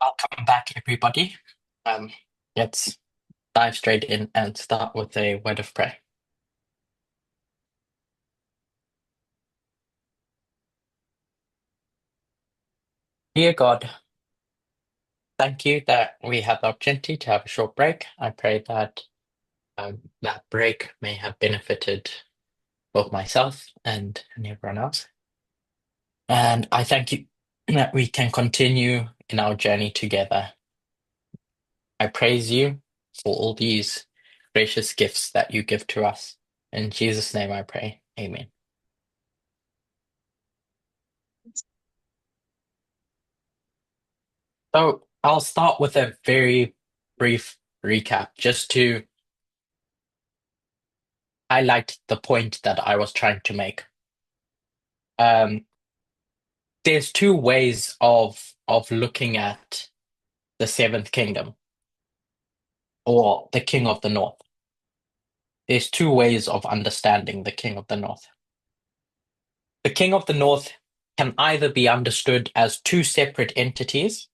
Welcome back, everybody. Um, let's dive straight in and start with a word of prayer. Dear God, thank you that we have the opportunity to have a short break. I pray that that break may have benefited both myself and everyone else. And I thank you that we can continue in our journey together. I praise you for all these gracious gifts that you give to us. In Jesus' name I pray. Amen. So I'll start with a very brief recap just to highlight the point that I was trying to make. Um, there's two ways of looking at the seventh kingdom or the king of the north. There's two ways of understanding the king of the north. The king of the north can either be understood as two separate entities,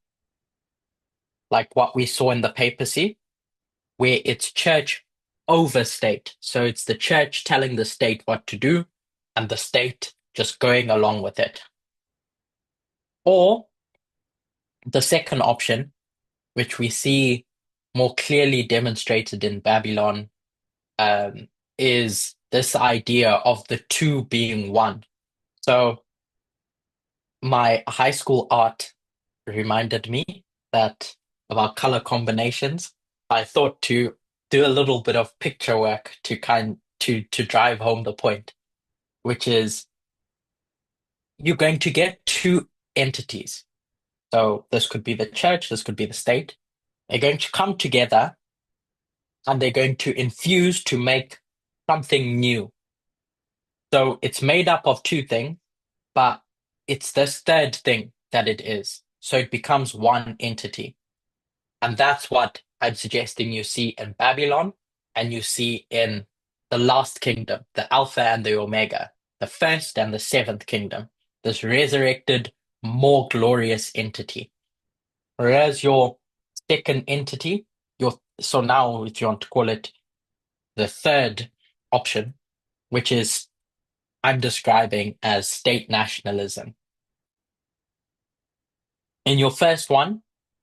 like what we saw in the papacy, where it's church over state. So it's the church telling the state what to do and the state just going along with it. Or the second option, which we see more clearly demonstrated in Babylon, is this idea of the two being one. So my high school art reminded me that about color combinations. I thought to do a little bit of picture work to drive home the point, which is you're going to get two entities. So this could be the church, this could be the state. They're going to come together and they're going to infuse to make something new. So it's made up of two things, but it's this third thing that it is. So it becomes one entity. And that's what I'm suggesting you see in Babylon and you see in the last kingdom, the Alpha and the Omega, the first and the seventh kingdom, this resurrected, more glorious entity. Whereas your second entity, so now if you want to call it the third option, which is I'm describing as state nationalism. In your first one,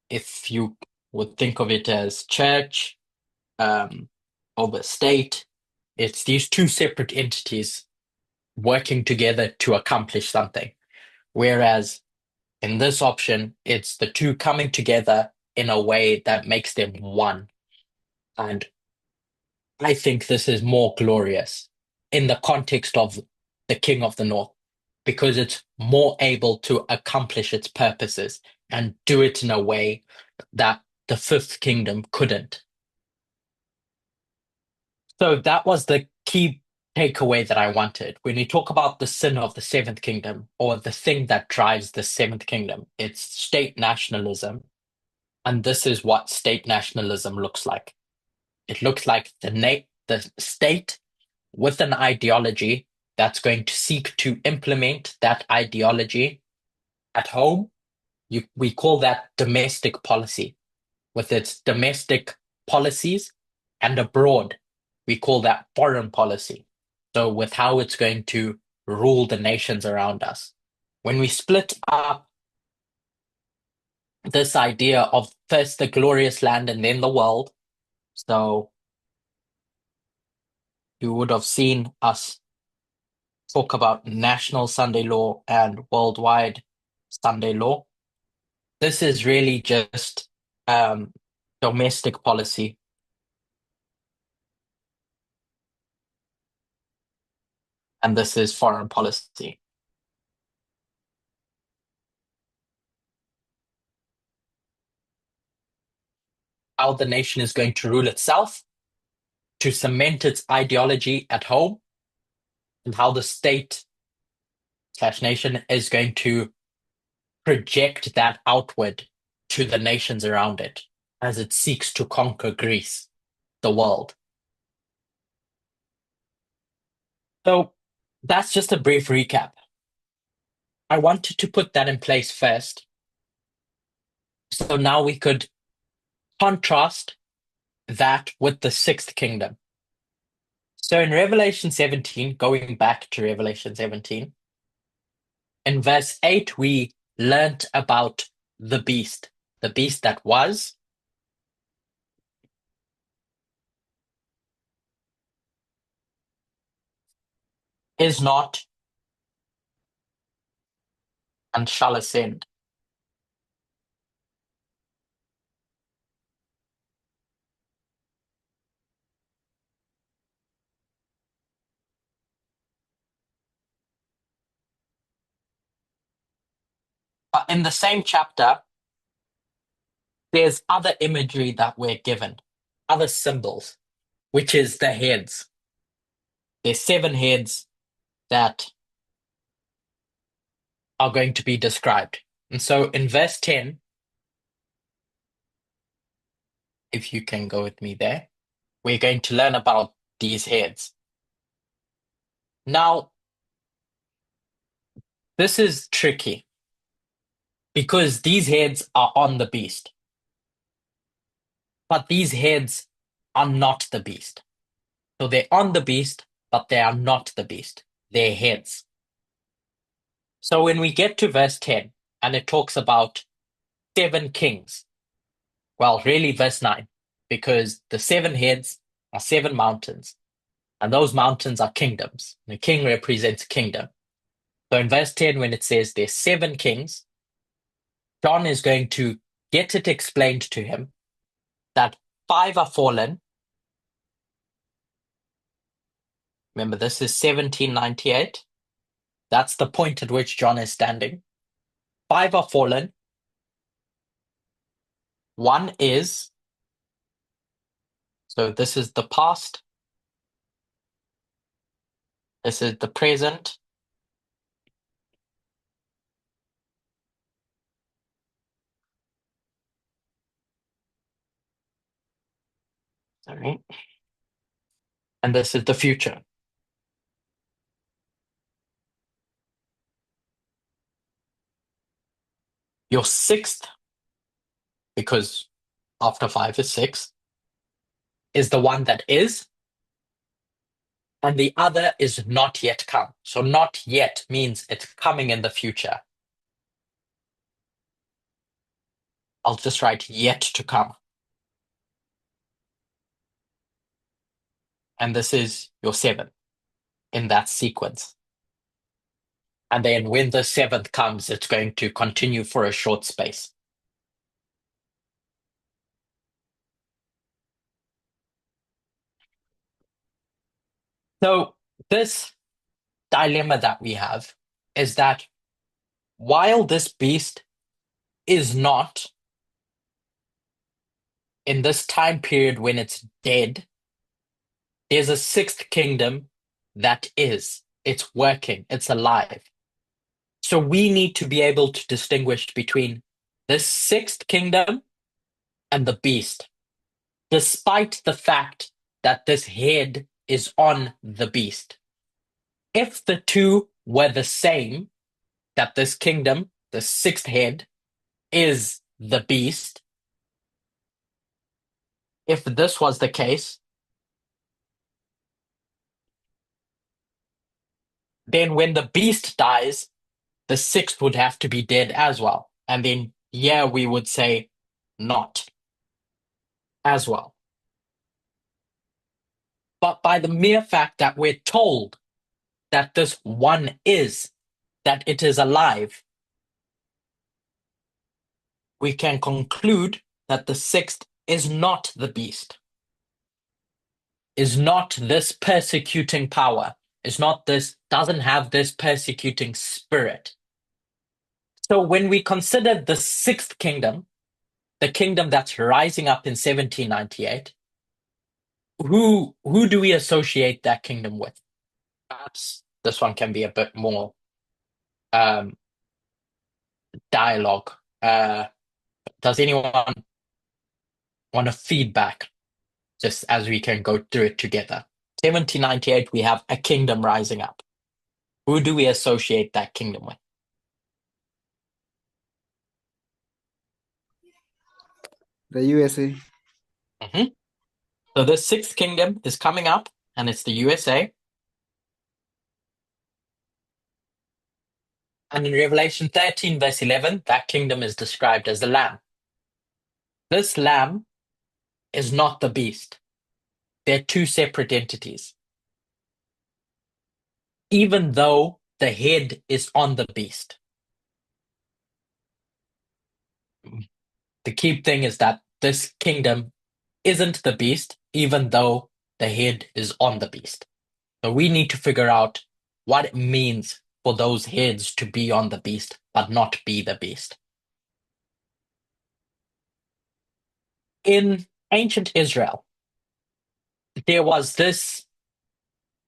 if you would think of it as church, um, over state, it's these two separate entities working together to accomplish something. Whereas in this option, it's the two coming together in a way that makes them one. And I think this is more glorious in the context of the King of the North because it's more able to accomplish its purposes and do it in a way that the fifth kingdom couldn't. So that was the key takeaway that I wanted. When we talk about the sin of the seventh kingdom or the thing that drives the seventh kingdom, it's state nationalism. And this is what state nationalism looks like. It looks like the state with an ideology that's going to seek to implement that ideology at home. We call that domestic policy. With its domestic policies and abroad, we call that foreign policy. So with how it's going to rule the nations around us. When we split up this idea of first the glorious land and then the world, so you would have seen us talk about national Sunday law and worldwide Sunday law. This is really just um, domestic policy, and this is foreign policy. How the nation is going to rule itself, to cement its ideology at home, and how the state slash nation is going to project that outward to the nations around it as it seeks to conquer Greece, the world. So that's just a brief recap. I wanted to put that in place first So now we could contrast that with the sixth kingdom. So in Revelation 17, going back to Revelation 17, in verse 8, we learnt about the beast that was, is not, and shall ascend. But in the same chapter, there's other imagery that we're given, other symbols, which is the heads. There's seven heads that are going to be described. And so in verse 10, if you can go with me there, we're going to learn about these heads. Now, this is tricky because these heads are on the beast, but these heads are not the beast. So they're on the beast, but they are not the beast. They're heads. So when we get to verse 10, and it talks about seven kings, well, really verse 9, because the seven heads are seven mountains, and those mountains are kingdoms. The king represents a kingdom. So in verse 10, when it says there's seven kings, John is going to get it explained to him that five are fallen. Remember, this is 1798. That's the point at which John is standing. Five are fallen. One is, so this is the past, this is the present, sorry, and this is the future. Your sixth, because after five is six, is the one that is, and the other is not yet come. So not yet means it's coming in the future. I'll just write yet to come. And this is your seven in that sequence. And then when the seventh comes, it's going to continue for a short space. So this dilemma that we have is that while this beast is not in this time period when it's dead, there's a sixth kingdom that is. It's working, it's alive. So we need to be able to distinguish between this sixth kingdom and the beast, despite the fact that this head is on the beast. If the two were the same, that this kingdom, the sixth head, is the beast, if this was the case, then when the beast dies, the sixth would have to be dead as well. And then, yeah, we would say not as well. But by the mere fact that we're told that this one is, that it is alive, we can conclude that the sixth is not the beast, is not this persecuting power, is not this, doesn't have this persecuting spirit. So when we consider the sixth kingdom, the kingdom that's rising up in 1798, who do we associate that kingdom with? Perhaps this one can be a bit more um, dialogue. Does anyone want to feedback just as we can go through it together? 1798, we have a kingdom rising up. Who do we associate that kingdom with? The USA. Mhm. So the sixth kingdom is coming up, and it's the USA. And in Revelation 13, verse 11, that kingdom is described as the Lamb. This Lamb is not the beast. They're two separate entities. Even though the head is on the beast. The key thing is that this kingdom isn't the beast, even though the head is on the beast. So we need to figure out what it means for those heads to be on the beast, but not be the beast. In ancient Israel, there was this,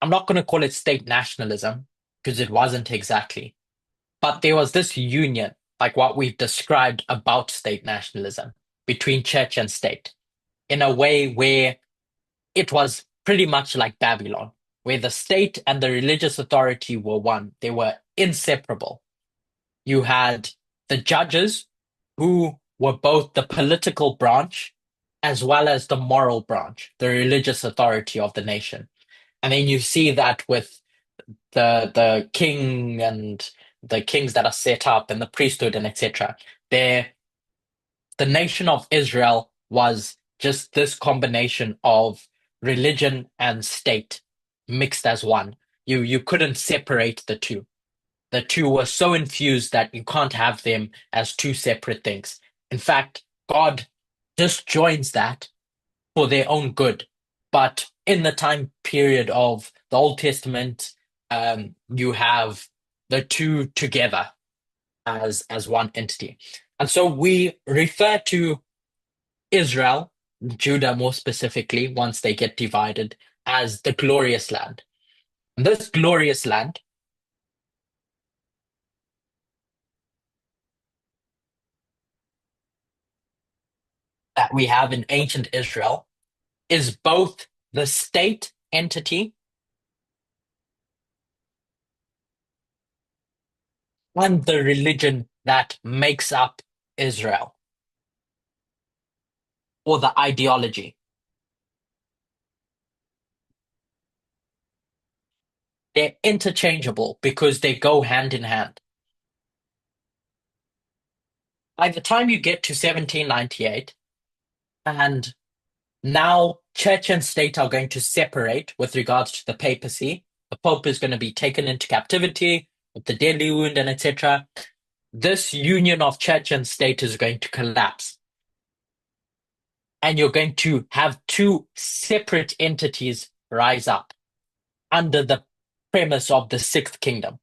I'm not going to call it state nationalism, because it wasn't exactly, but there was this union, like what we've described about state nationalism, between church and state, in a way where it was pretty much like Babylon, where the state and the religious authority were one. They were inseparable. You had the judges who were both the political branch as well as the moral branch, the religious authority of the nation. And then you see that with the king and the kings that are set up and the priesthood and etc. There, the nation of Israel was just this combination of religion and state mixed as one. You couldn't separate the two. The two were so infused that you can't have them as two separate things. In fact, God just joins that for their own good. But in the time period of the Old Testament, you have the two together as one entity. And so we refer to Israel, Judah more specifically, once they get divided, as the glorious land. And this glorious land that we have in ancient Israel is both the state entity and the religion that makes up Israel, or the ideology. They're interchangeable because they go hand in hand. By the time you get to 1798, and now church and state are going to separate with regards to the papacy, the Pope is going to be taken into captivity with the deadly wound and etc. This union of church and state is going to collapse. And you're going to have two separate entities rise up under the premise of the sixth kingdom.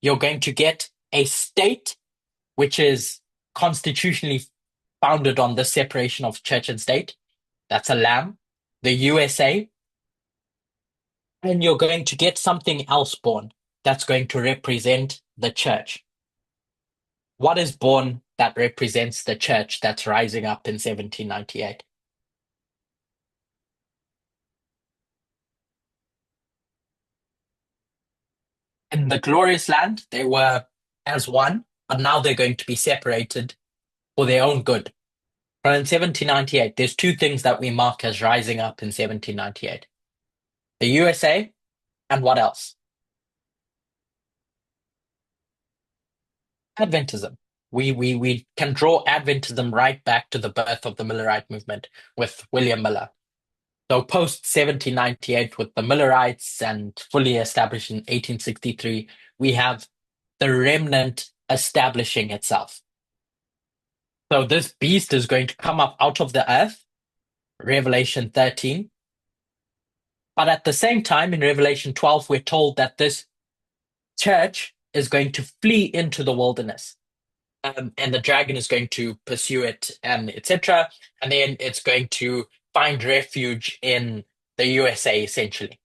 You're going to get a state which is constitutionally founded on the separation of church and state. That's a lamb, the USA. And you're going to get something else born that's going to represent the church. What is born that represents the church that's rising up in 1798? In the glorious land, they were as one, but now they're going to be separated for their own good. But in 1798, there's two things that we mark as rising up in 1798. The USA and what else? Adventism. We can draw Adventism right back to the birth of the Millerite movement with William Miller. So post 1798 with the Millerites and fully established in 1863, we have the remnant establishing itself. So this beast is going to come up out of the earth, Revelation 13. But at the same time, in Revelation 12, we're told that this church is going to flee into the wilderness. And the dragon is going to pursue it, and etc. And then it's going to find refuge in the USA, essentially.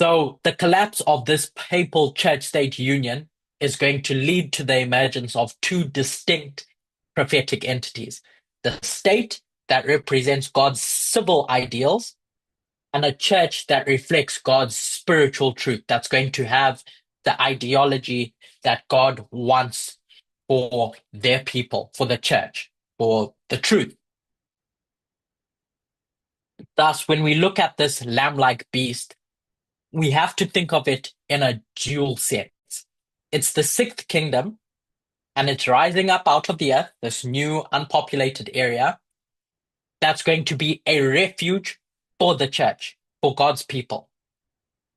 So the collapse of this papal church-state union is going to lead to the emergence of two distinct prophetic entities. The state that represents God's civil ideals and a church that reflects God's spiritual truth that's going to have the ideology that God wants for their people, for the church, for the truth. Thus, when we look at this lamb-like beast, we have to think of it in a dual sense. It's the sixth kingdom, and it's rising up out of the earth, this new unpopulated area, that's going to be a refuge for the church, for God's people,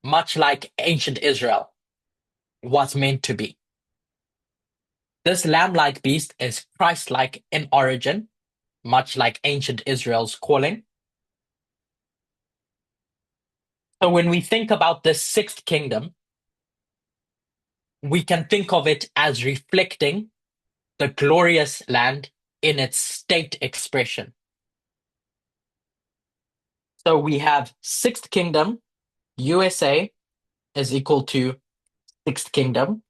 much like ancient Israel was meant to be. This lamb-like beast is Christ-like in origin, much like ancient Israel's calling. So when we think about this sixth kingdom, we can think of it as reflecting the glorious land in its state expression. So we have sixth kingdom, USA is equal to sixth kingdom.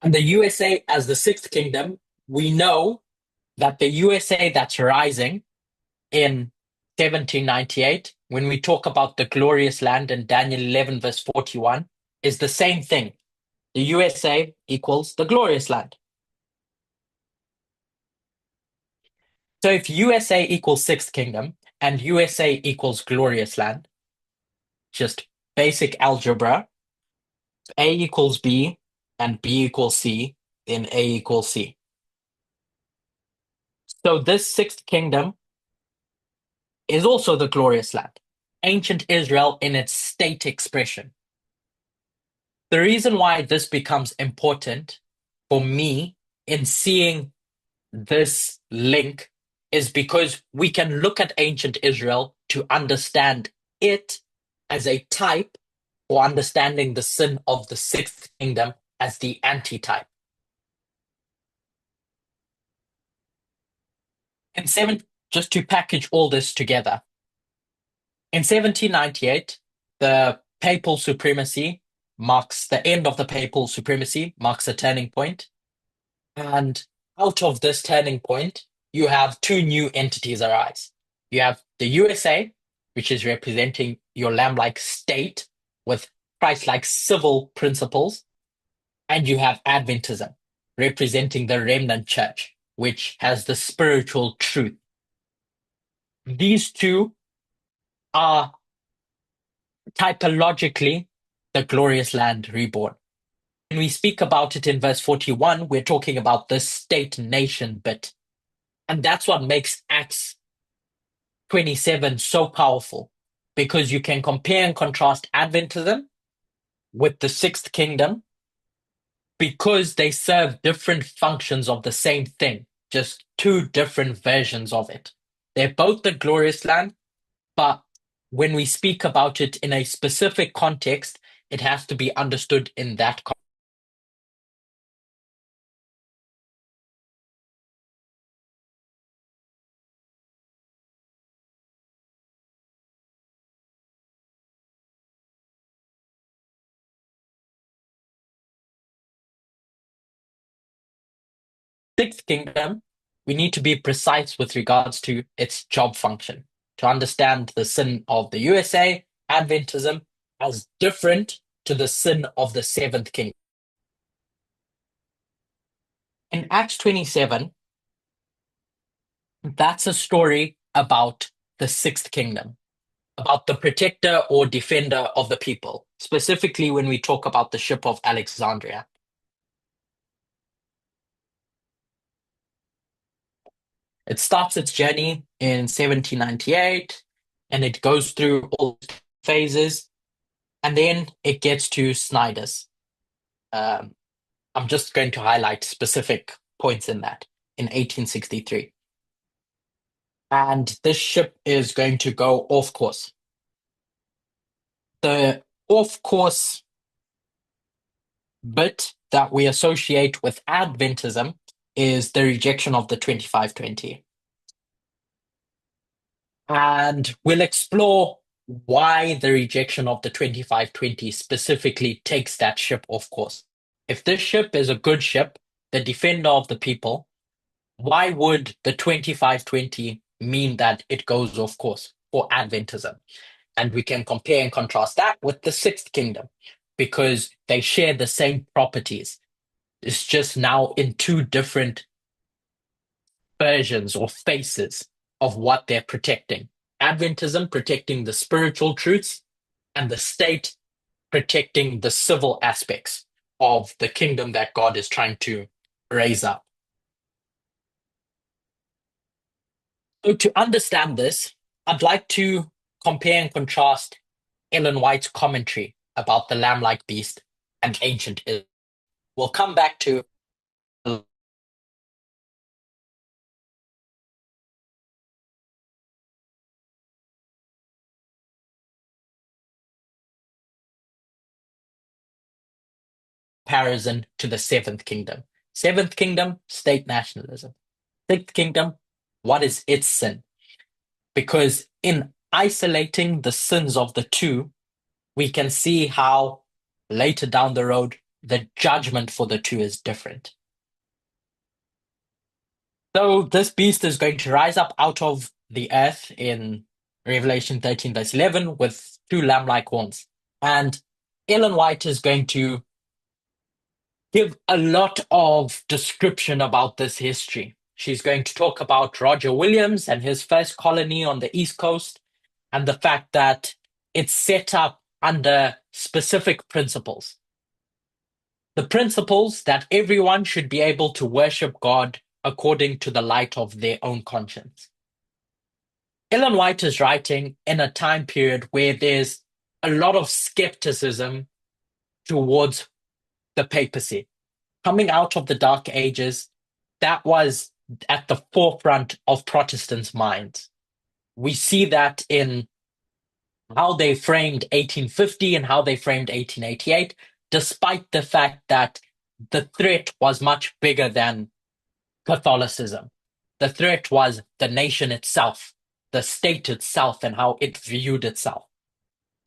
And the USA as the sixth kingdom, we know that the USA that's rising in 1798, when we talk about the glorious land in Daniel 11, verse 41, is the same thing. The USA equals the glorious land. So if USA equals sixth kingdom and USA equals glorious land, just basic algebra, A equals B and B equals C, then A equals C. So this sixth kingdom is also the glorious land, ancient Israel in its state expression. The reason why this becomes important for me in seeing this link is because we can look at ancient Israel to understand it as a type for understanding the sin of the sixth kingdom as the antitype. Just to package all this together, in 1798, the papal supremacy marks the end of the papal supremacy, marks a turning point. And out of this turning point, you have two new entities arise. You have the USA, which is representing your lamb-like state with Christ-like civil principles. And you have Adventism, representing the remnant church, which has the spiritual truth. These two are typologically the glorious land reborn. When we speak about it in verse 41, we're talking about the state nation bit. And that's what makes Acts 27 so powerful, because you can compare and contrast Adventism with the sixth kingdom because they serve different functions of the same thing, just two different versions of it. They're both the glorious land, but when we speak about it in a specific context, it has to be understood in that context. Sixth kingdom, we need to be precise with regards to its job function to understand the sin of the USA, Adventism, as different to the sin of the seventh kingdom. In Acts 27, that's a story about the sixth kingdom, about the protector or defender of the people, specifically when we talk about the ship of Alexandria. It starts its journey in 1798 and it goes through all phases, and then it gets to Snyder's. I'm just going to highlight specific points in that in 1863. And this ship is going to go off course. The off course bit that we associate with Adventism is the rejection of the 2520. And we'll explore why the rejection of the 2520 specifically takes that ship off course. If this ship is a good ship, the defender of the people, why would the 2520 mean that it goes off course for Adventism? And we can compare and contrast that with the sixth kingdom because they share the same properties. It's just now in two different versions or faces of what they're protecting. Adventism protecting the spiritual truths, and the state protecting the civil aspects of the kingdom that God is trying to raise up. So, to understand this, I'd like to compare and contrast Ellen White's commentary about the lamb like beast and ancient Israel. We'll come back to comparison to the seventh kingdom. Seventh kingdom, state nationalism. Sixth kingdom, what is its sin? Because in isolating the sins of the two, we can see how later down the road, the judgment for the two is different. So this beast is going to rise up out of the earth in Revelation 13, verse 11, with two lamb-like horns. And Ellen White is going to give a lot of description about this history. She's going to talk about Roger Williams and his first colony on the East Coast, and the fact that it's set up under specific principles. The principles that everyone should be able to worship God according to the light of their own conscience. Ellen White is writing in a time period where there's a lot of skepticism towards the papacy. Coming out of the Dark Ages, that was at the forefront of Protestants' minds. We see that in how they framed 1850 and how they framed 1888, despite the fact that the threat was much bigger than Catholicism. The threat was the nation itself, the state itself, and how it viewed itself.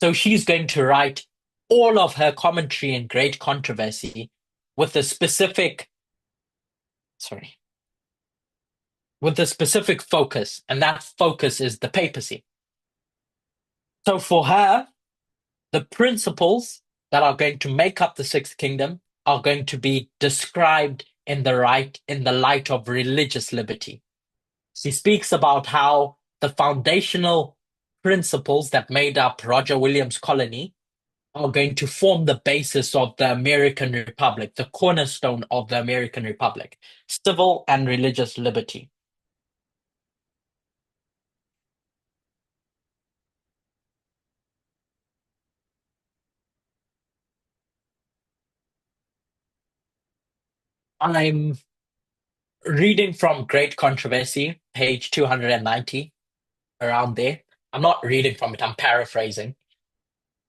So she's going to write all of her commentary in Great Controversy with a specific, sorry, with a specific focus, and that focus is the papacy. So for her, the principles that are going to make up the Sixth Kingdom are going to be described in the light of religious liberty. She speaks about how the foundational principles that made up Roger Williams' colony are going to form the basis of the American Republic, the cornerstone of the American Republic, civil and religious liberty. I'm reading from Great Controversy, page 290, around there. I'm not reading from it, I'm paraphrasing.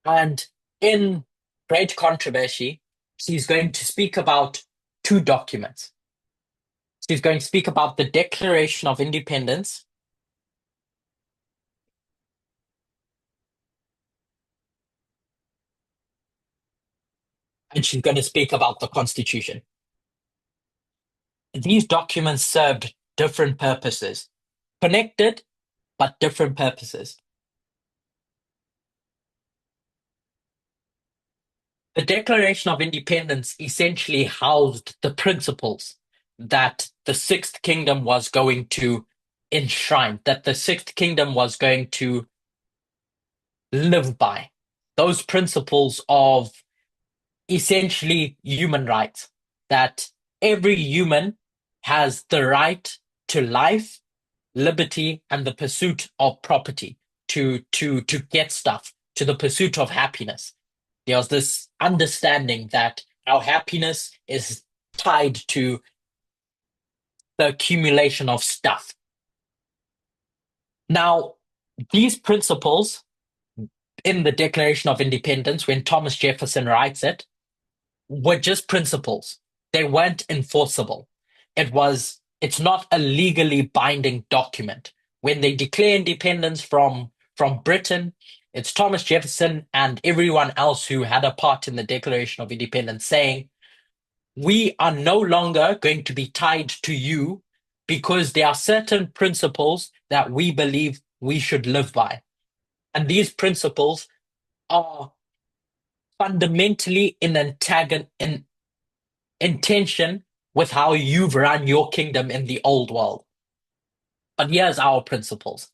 And in Great Controversy, she's going to speak about two documents. She's going to speak about the Declaration of Independence, and she's going to speak about the Constitution. These documents served different purposes, connected but different purposes. The Declaration of Independence essentially housed the principles that the Sixth Kingdom was going to enshrine, that the Sixth Kingdom was going to live by. Those principles of essentially human rights, that every human has the right to life, liberty, and the pursuit of property, to get stuff, to the pursuit of happiness. There's this understanding that our happiness is tied to the accumulation of stuff. Now, these principles in the Declaration of Independence, when Thomas Jefferson writes it, were just principles. They weren't enforceable. It's not a legally binding document. When they declare independence from Britain, it's Thomas Jefferson and everyone else who had a part in the Declaration of Independence saying, we are no longer going to be tied to you because there are certain principles that we believe we should live by. And these principles are fundamentally in in tension with how you've run your kingdom in the old world. But here's our principles.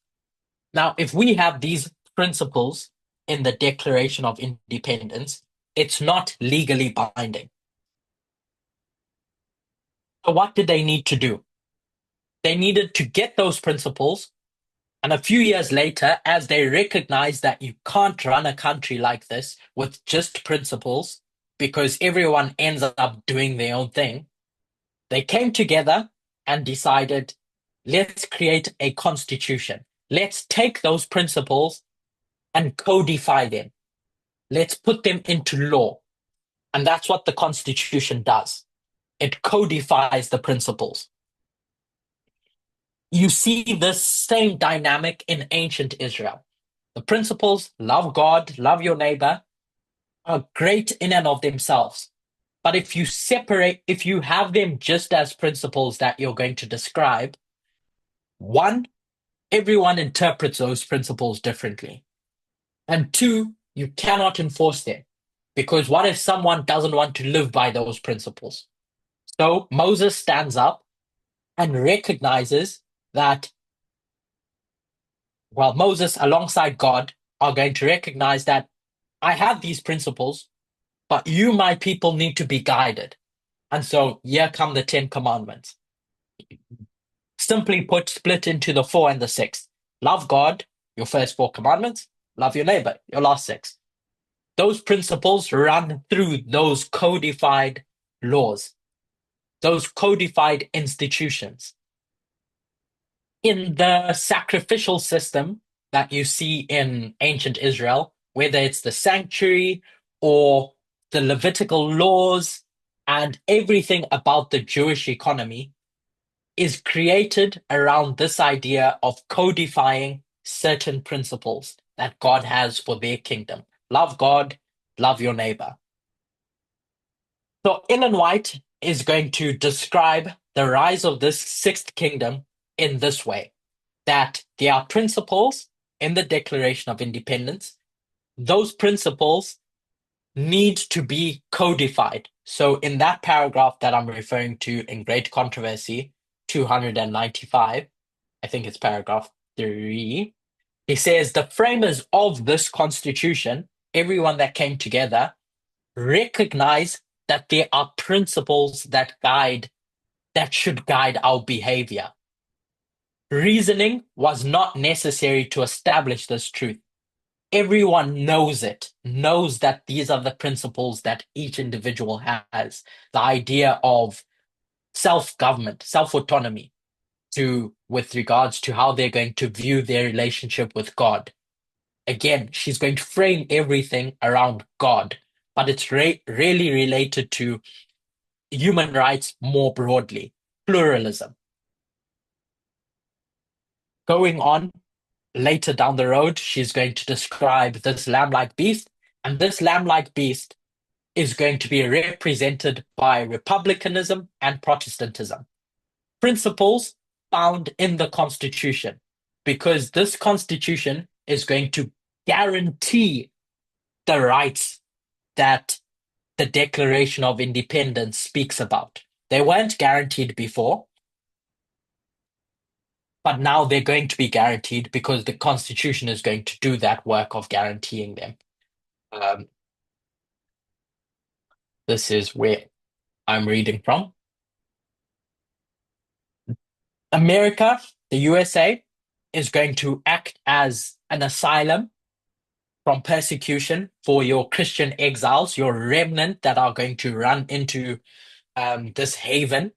Now, if we have these principles in the Declaration of Independence, it's not legally binding. So, what did they need to do? They needed to get those principles, and a few years later, as they recognized that you can't run a country like this with just principles because everyone ends up doing their own thing, they came together and decided, let's create a constitution. Let's take those principles and codify them. Let's put them into law. And that's what the Constitution does. It codifies the principles. You see this same dynamic in ancient Israel. The principles, love God, love your neighbor, are great in and of themselves. But if you have them just as principles that you're going to describe, one, everyone interprets those principles differently. And two, you cannot enforce them. Because what if someone doesn't want to live by those principles? So Moses stands up and recognizes that, well, Moses alongside God are going to recognize that I have these principles, but you, my people, need to be guided. And so here come the 10 commandments. Simply put, split into the 4 and the 6. Love God, your first 4 commandments. Love your neighbor, your last 6. Those principles run through those codified laws, those codified institutions. In the sacrificial system that you see in ancient Israel, whether it's the sanctuary or the Levitical laws and everything about the Jewish economy, is created around this idea of codifying certain principles that God has for their kingdom. Love God, love your neighbor. So Ellen White is going to describe the rise of this sixth kingdom in this way, that there are principles in the Declaration of Independence. Those principles need to be codified. So in that paragraph that I'm referring to in Great Controversy 295, I think it's paragraph 3, he says the framers of this constitution, everyone that came together, recognize that there are principles that should guide our behavior. Reasoning was not necessary to establish this truth. Everyone knows it, knows that these are the principles that each individual has. The idea of self-government, self-autonomy, with regards to how they're going to view their relationship with God. Again, she's going to frame everything around God, but it's really related to human rights more broadly, pluralism. Going on, later down the road, she's going to describe this lamb-like beast, and this lamb-like beast is going to be represented by republicanism and Protestantism. Principles found in the Constitution, because this Constitution is going to guarantee the rights that the Declaration of Independence speaks about. They weren't guaranteed before, but now they're going to be guaranteed because the Constitution is going to do that work of guaranteeing them. This is where I'm reading from. America, the USA, is going to act as an asylum from persecution for your Christian exiles, your remnant that are going to run into this haven.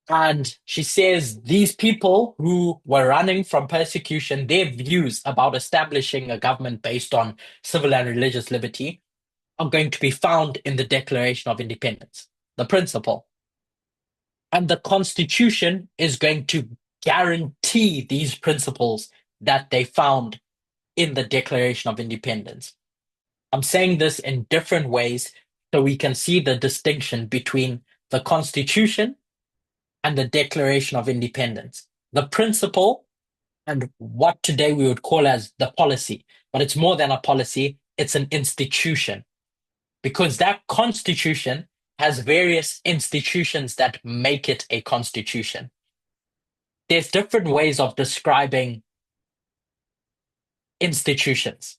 And she says these people who were running from persecution, their views about establishing a government based on civil and religious liberty are going to be found in the Declaration of Independence, the principle. And the Constitution is going to guarantee these principles that they found in the Declaration of Independence. I'm saying this in different ways so we can see the distinction between the Constitution and the Declaration of Independence. The principle and what today we would call as the policy, but it's more than a policy, it's an institution. Because that Constitution has various institutions that make it a constitution. There's different ways of describing institutions.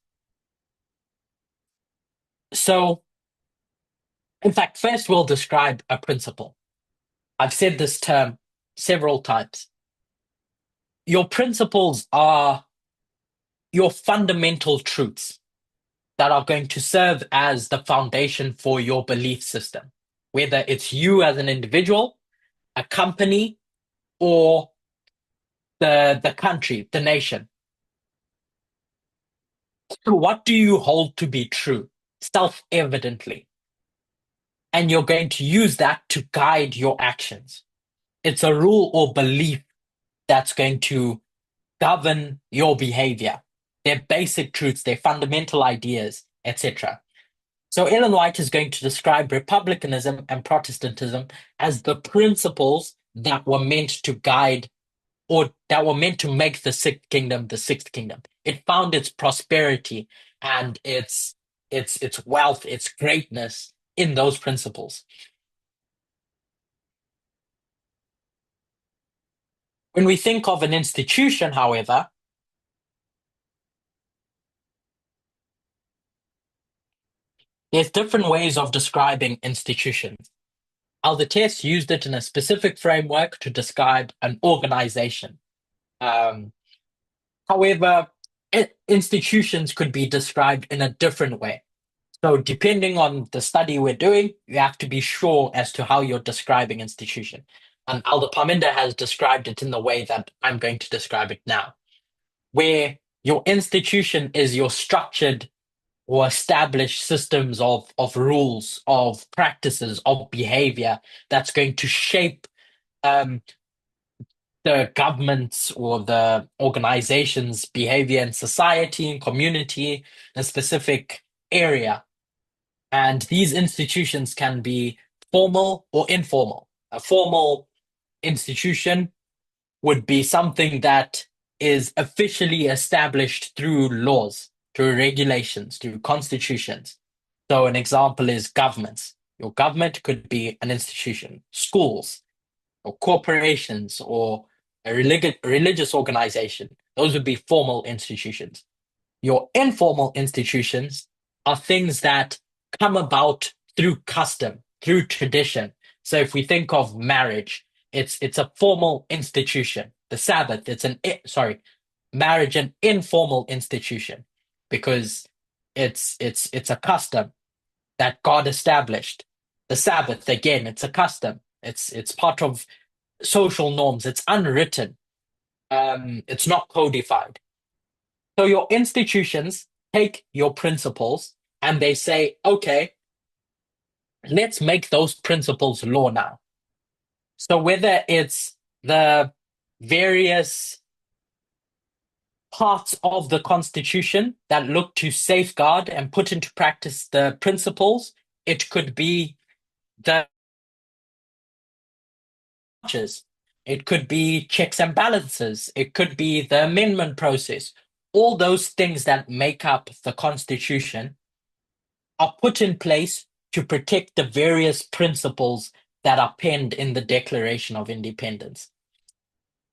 So, in fact, first we'll describe a principle. I've said this term several times. Your principles are your fundamental truths that are going to serve as the foundation for your belief system, whether it's you as an individual, a company, or the country, the nation. So what do you hold to be true? Self-evidently. And you're going to use that to guide your actions. It's a rule or belief that's going to govern your behavior. They're basic truths, they're fundamental ideas, etc. So Ellen White is going to describe republicanism and Protestantism as the principles that were meant to guide or that were meant to make the sixth kingdom the sixth kingdom. It found its prosperity and its wealth, its greatness in those principles. When we think of an institution, however, there's different ways of describing institutions. Aldertes used it in a specific framework to describe an organization. Um, However, institutions could be described in a different way. So depending on the study we're doing, you have to be sure as to how you're describing institution. And Aldo Parminder has described it in the way that I'm going to describe it now, where your institution is your structured or established systems of rules, of practices, of behavior that's going to shape um, the government's or the organization's behavior in society and community in a specific area. And these institutions can be formal or informal. A formal institution would be something that is officially established through laws, through regulations, through constitutions. So an example is governments. Your government could be an institution, schools, or corporations, or a religious organization. Those would be formal institutions. Your informal institutions are things that come about through custom, through tradition. So if we think of marriage, it's a formal institution. The Sabbath, marriage an informal institution because it's a custom that God established. The Sabbath, again, it's a custom. It's part of social norms. It's unwritten. It's not codified. So your institutions take your principles and they say, okay, let's make those principles law now. So whether it's the various parts of the Constitution that look to safeguard and put into practice the principles, it could be the branches, it could be checks and balances, it could be the amendment process. All those things that make up the Constitution are put in place to protect the various principles that are penned in the Declaration of Independence.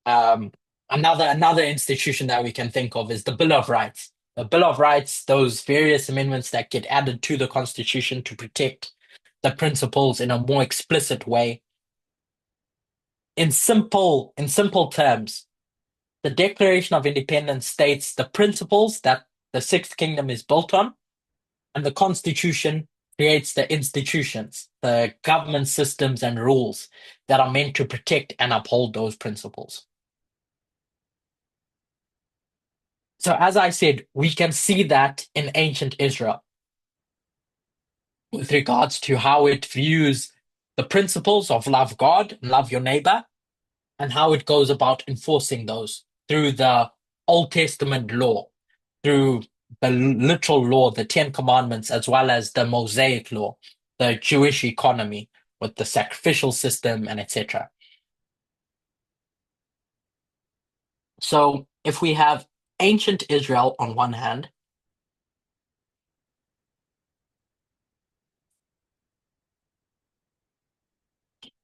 Um, another institution that we can think of is the Bill of Rights. The Bill of Rights, those various amendments that get added to the Constitution to protect the principles in a more explicit way. In simple terms, the Declaration of Independence states the principles that the Sixth Kingdom is built on, and the Constitution creates the institutions, the government systems and rules that are meant to protect and uphold those principles. So, as I said, we can see that in ancient Israel with regards to how it views the principles of love God and love your neighbor, and how it goes about enforcing those through the Old Testament law, through the literal law, the Ten Commandments, as well as the Mosaic law, the Jewish economy with the sacrificial system and etc. So if we have ancient Israel on one hand,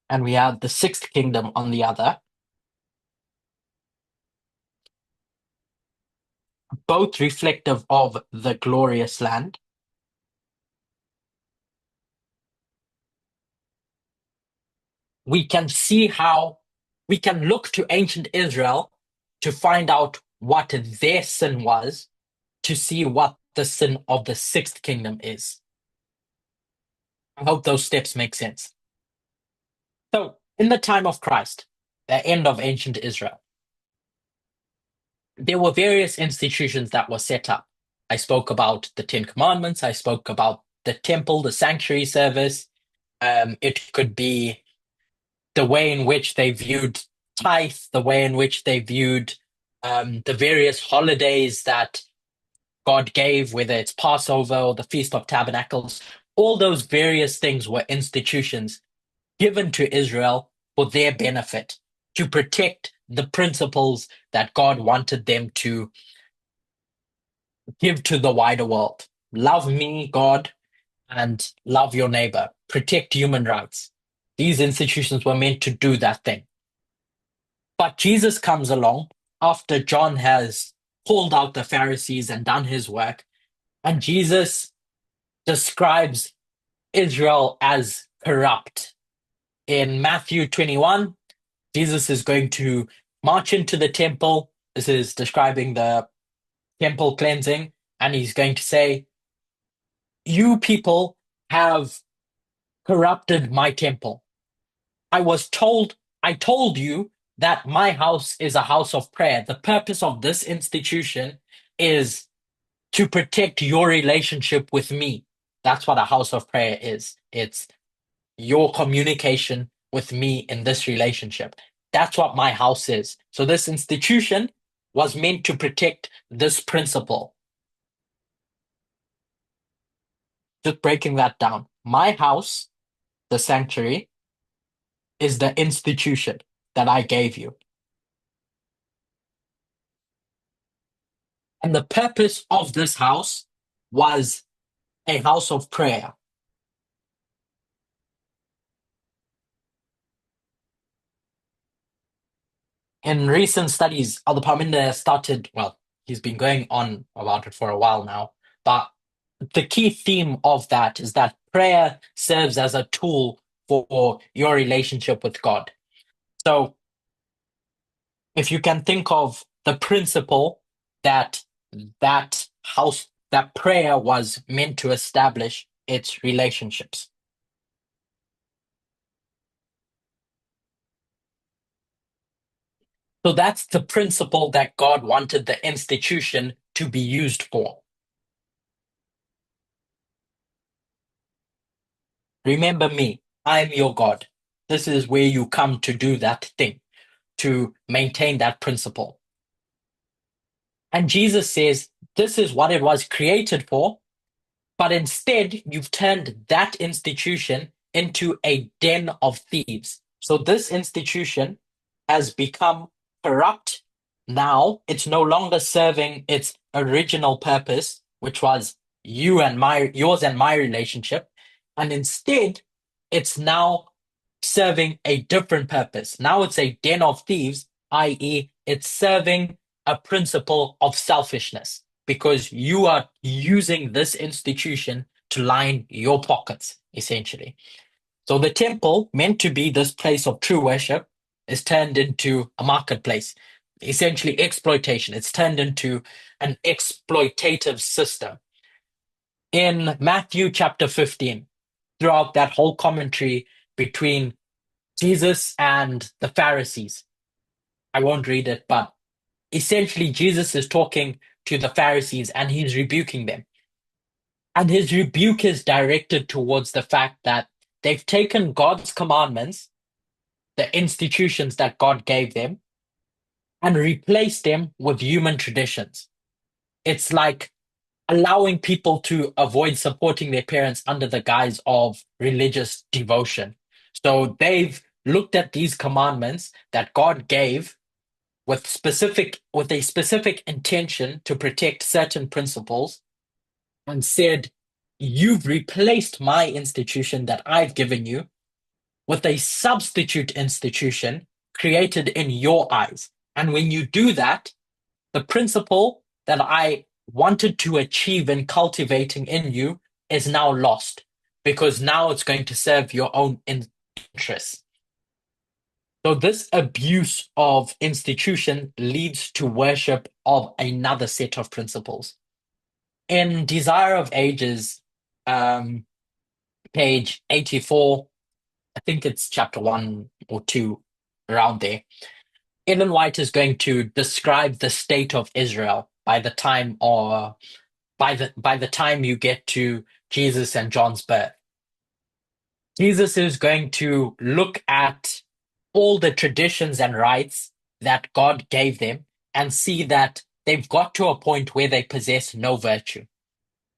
and we had the sixth kingdom on the other, both reflective of the glorious land. We can see how we can look to ancient Israel to find out what their sin was, to see what the sin of the sixth kingdom is. I hope those steps make sense. So, in the time of Christ, the end of ancient Israel, there were various institutions that were set up. I spoke about the Ten Commandments, I spoke about the temple, the sanctuary service. It could be the way in which they viewed tithe, the way in which they viewed the various holidays that God gave, whether it's Passover or the Feast of Tabernacles. All those various things were institutions given to Israel for their benefit, to protect the principles that God wanted them to give to the wider world. Love me, God, and love your neighbor. Protect human rights. These institutions were meant to do that thing. But Jesus comes along after John has pulled out the Pharisees and done his work, and Jesus describes Israel as corrupt. In Matthew 21, Jesus is going to march into the temple. This is describing the temple cleansing, and he's going to say, "You people have corrupted my temple. I told you that my house is a house of prayer. The purpose of this institution is to protect your relationship with me. That's what a house of prayer is. It's your communication with me in this relationship. That's what my house is. So this institution was meant to protect this principle." Just breaking that down. My house, the sanctuary, is the institution that I gave you. And the purpose of this house was a house of prayer. In recent studies, Aldapaminda started, well, he's been going on about it for a while now, but the key theme of that is that prayer serves as a tool for your relationship with God. So if you can think of the principle that that house, that prayer was meant to establish its relationships. So that's the principle that God wanted the institution to be used for. Remember me, I'm your God. This is where you come to do that thing, to maintain that principle. And Jesus says, this is what it was created for, but instead you've turned that institution into a den of thieves. So this institution has become corrupt. Now it's no longer serving its original purpose, which was yours and my relationship. And instead, it's now serving a different purpose. Now it's a den of thieves, i.e., it's serving a principle of selfishness because you are using this institution to line your pockets, essentially. So the temple, meant to be this place of true worship, is turned into a marketplace, essentially exploitation. It's turned into an exploitative system. In Matthew chapter 15, throughout that whole commentary between Jesus and the Pharisees, I won't read it, but essentially Jesus is talking to the Pharisees and he's rebuking them. And his rebuke is directed towards the fact that they've taken God's commandments, the institutions that God gave them, and replaced them with human traditions. It's like allowing people to avoid supporting their parents under the guise of religious devotion. So they've looked at these commandments that God gave with a specific intention to protect certain principles and said, you've replaced my institution that I've given you with a substitute institution created in your eyes. And when you do that, the principle that I wanted to achieve in cultivating in you is now lost because now it's going to serve your own interests. So this abuse of institution leads to worship of another set of principles. In Desire of Ages, um, page 84, I think it's chapter 1 or 2, around there, Ellen White is going to describe the state of Israel by the time you get to Jesus and John's birth. Jesus is going to look at all the traditions and rites that God gave them and see that they've got to a point where they possess no virtue.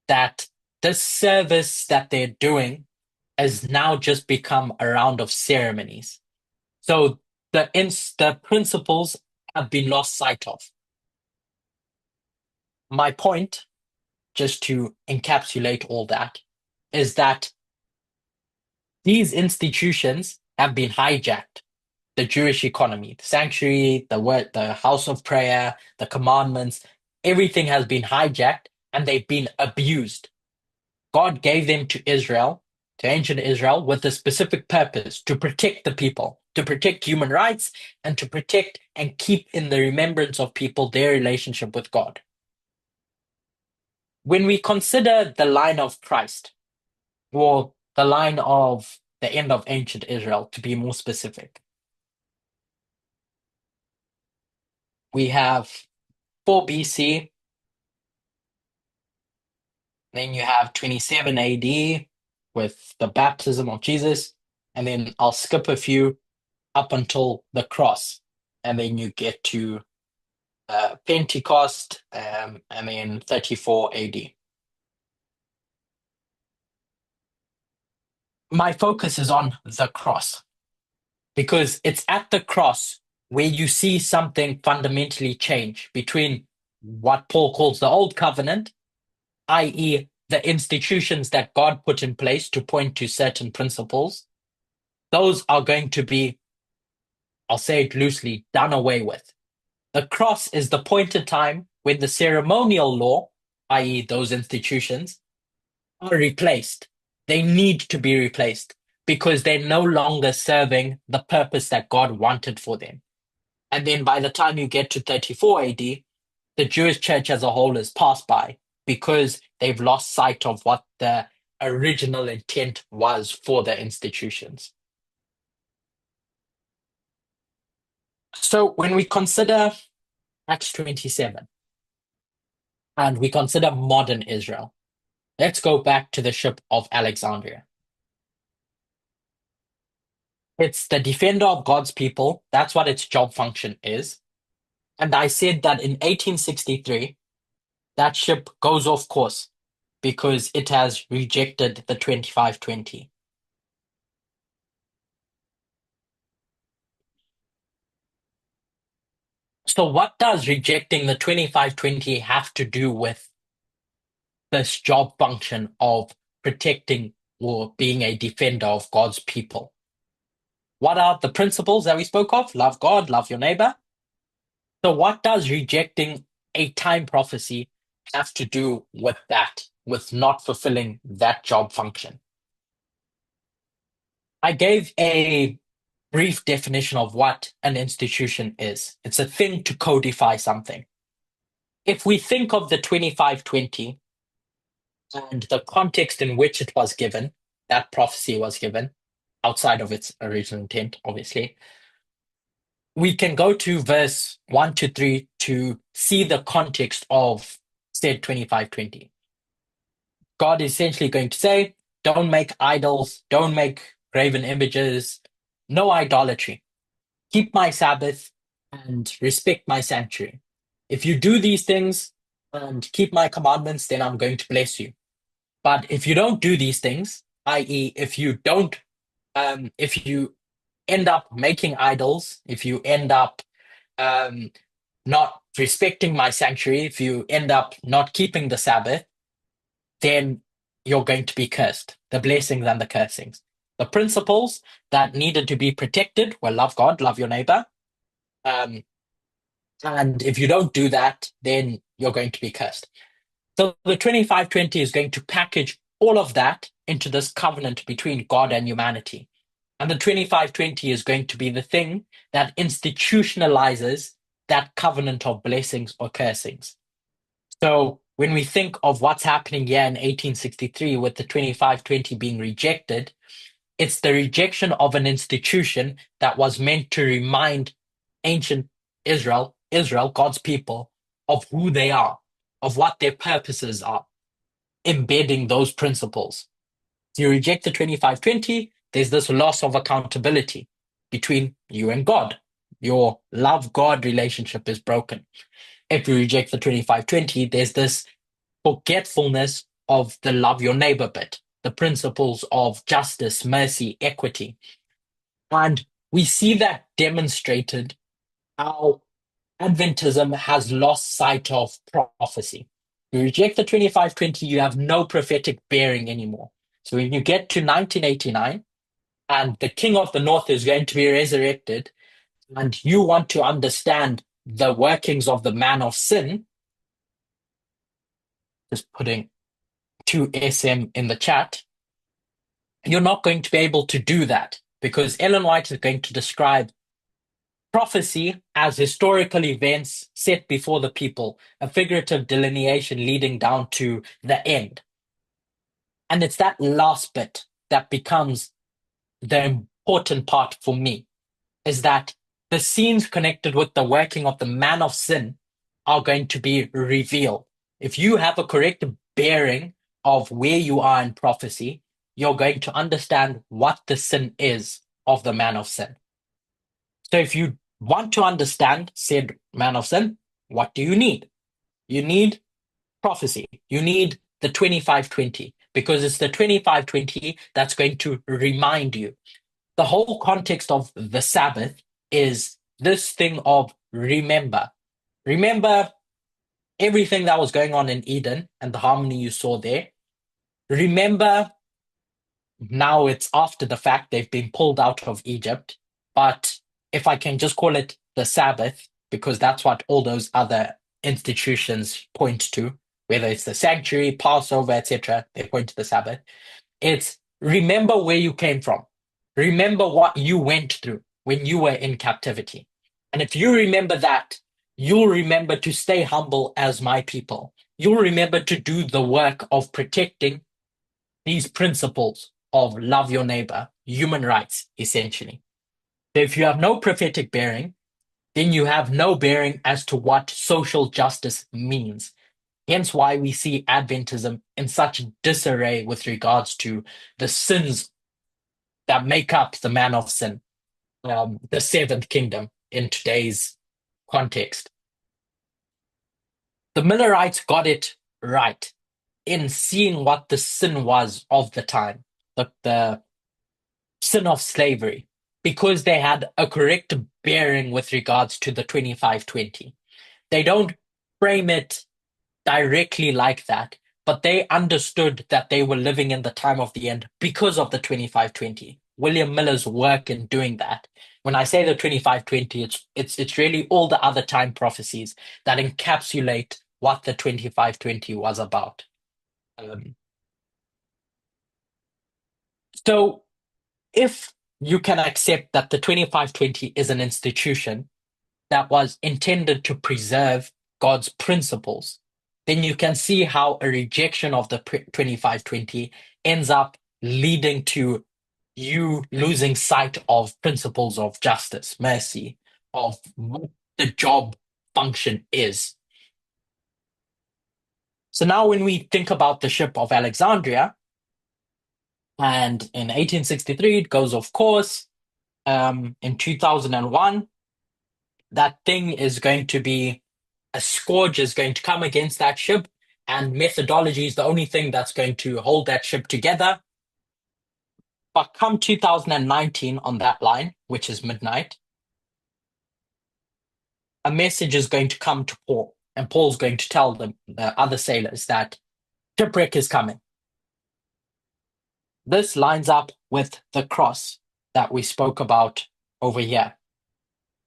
That this service that they're doing has now just become a round of ceremonies. So the principles have been lost sight of. My point, just to encapsulate all that, is that these institutions have been hijacked. The Jewish economy, the sanctuary, the house of prayer, the commandments, everything has been hijacked and they've been abused. God gave them to Israel, to ancient Israel, with a specific purpose to protect the people, to protect human rights, and to protect and keep in the remembrance of people their relationship with God. When we consider the line of Christ, or the line of the end of ancient Israel, to be more specific, we have 4 BC, then you have 27 AD with the baptism of Jesus, and then I'll skip a few up until the cross, and then you get to Pentecost, and then 34 AD. My focus is on the cross because it's at the cross where you see something fundamentally change between what Paul calls the old covenant, i.e., the institutions that God put in place to point to certain principles. Those are going to be, I'll say it loosely, done away with. The cross is the point in time when the ceremonial law, i.e., those institutions, are replaced. They need to be replaced because they're no longer serving the purpose that God wanted for them. And then by the time you get to 34 AD, the Jewish church as a whole is passed by because they've lost sight of what the original intent was for the institutions. So when we consider Acts 27 and we consider modern Israel, let's go back to the ship of Alexandria. It's the defender of God's people. That's what its job function is. And I said that in 1863, that ship goes off course because it has rejected the 2520. So what does rejecting the 2520 have to do with this job function of protecting or being a defender of God's people? What are the principles that we spoke of? Love God, love your neighbor. So what does rejecting a time prophecy have to do with that, with not fulfilling that job function? I gave a brief definition of what an institution is. It's a thing to codify something. If we think of the 2520 and the context in which it was given, that prophecy was given, outside of its original intent, obviously, we can go to verse 1 to 3 to see the context of said 2520. God is essentially going to say, don't make idols, don't make graven images, no idolatry. Keep my Sabbath and respect my sanctuary. If you do these things and keep my commandments, then I'm going to bless you. But if you don't do these things, i.e., if you end up making idols, if you end up um, not respecting my sanctuary, if you end up not keeping the Sabbath, then you're going to be cursed, the blessings and the cursings. The principles that needed to be protected were love God, love your neighbor. Um, and if you don't do that, then you're going to be cursed. So the 2520 is going to package all of that into this covenant between God and humanity. And the 2520 is going to be the thing that institutionalizes that covenant of blessings or cursings. So when we think of what's happening here in 1863 with the 2520 being rejected, it's the rejection of an institution that was meant to remind ancient Israel, God's people, of who they are, of what their purposes are, embedding those principles. If you reject the 2520, there's this loss of accountability between you and God. Your love God relationship is broken. If you reject the 2520, there's this forgetfulness of the love your neighbor bit, the principles of justice, mercy, equity. And we see that demonstrated how Adventism has lost sight of prophecy. You reject the 2520, you have no prophetic bearing anymore. So when you get to 1989 and the king of the north is going to be resurrected, and you want to understand the workings of the man of sin, just putting 2SM in the chat, you're not going to be able to do that because Ellen White is going to describe prophecy as historical events set before the people, a figurative delineation leading down to the end. And it's that last bit that becomes the important part for me, is that the scenes connected with the working of the man of sin are going to be revealed. If you have a correct bearing of where you are in prophecy, you're going to understand what the sin is of the man of sin. So if you want to understand said man of sin, what do you need? You need prophecy. You need the 2520 because it's the 2520 that's going to remind you. The whole context of the Sabbath is this thing of remember. Remember everything that was going on in Eden and the harmony you saw there. Remember now it's after the fact they've been pulled out of Egypt. But if I can just call it the Sabbath, because that's what all those other institutions point to, whether it's the sanctuary, Passover, etc., they point to the Sabbath. It's remember where you came from. Remember what you went through when you were in captivity. And if you remember that, you'll remember to stay humble as my people. You'll remember to do the work of protecting these principles of love your neighbor, human rights, essentially. So if you have no prophetic bearing, then you have no bearing as to what social justice means. Hence why we see Adventism in such disarray with regards to the sins that make up the man of sin, the seventh kingdom in today's context. The Millerites got it right in seeing what the sin was of the time, the sin of slavery, because they had a correct bearing with regards to the 2520. They don't frame it directly like that, but they understood that they were living in the time of the end because of the 2520. William Miller's work in doing that. When I say the 2520, it's really all the other time prophecies that encapsulate what the 2520 was about. Um, so if you can accept that the 2520 is an institution that was intended to preserve God's principles, then you can see how a rejection of the 2520 ends up leading to you losing sight of principles of justice, mercy, of what the job function is. So now when we think about the ship of Alexandria, and in 1863 it goes off course, in 2001, that thing is going to be a scourge is going to come against that ship, and methodology is the only thing that's going to hold that ship together. But come 2019 on that line, which is midnight, a message is going to come to Paul, and Paul's going to tell the other sailors that shipwreck is coming. This lines up with the cross that we spoke about over here.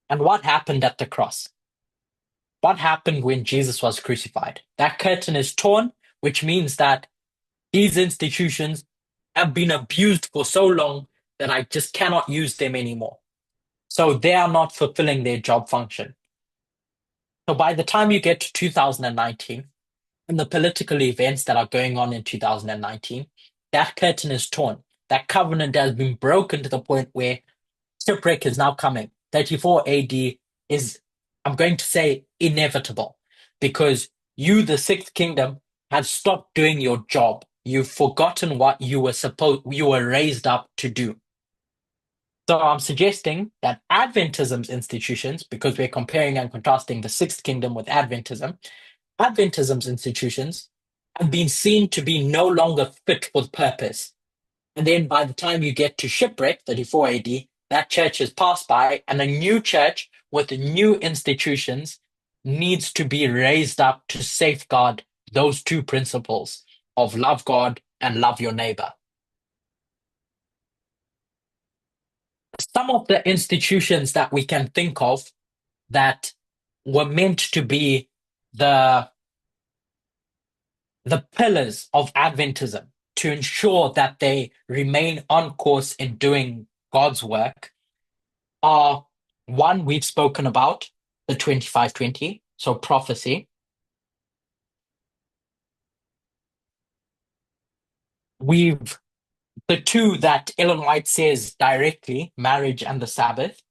And what happened at the cross? What happened when Jesus was crucified? That curtain is torn, which means that these institutions have been abused for so long that I just cannot use them anymore. So they are not fulfilling their job function. So by the time you get to 2019 and the political events that are going on in 2019, that curtain is torn. That covenant has been broken to the point where shipwreck is now coming. 34 AD is, I'm going to say, inevitable because you, the sixth kingdom, have stopped doing your job. You've forgotten what you were raised up to do. So I'm suggesting that Adventism's institutions, because we're comparing and contrasting the sixth kingdom with Adventism's institutions have been seen to be no longer fit for purpose. And then by the time you get to shipwreck, 34 AD, that church is passed by, and a new church with new institutions needs to be raised up to safeguard those two principles of love God and love your neighbor. Some of the institutions that we can think of that were meant to be the the pillars of Adventism to ensure that they remain on course in doing God's work are one we've spoken about, the 2520, so prophecy. We've the two that Ellen White says directly, marriage and the Sabbath.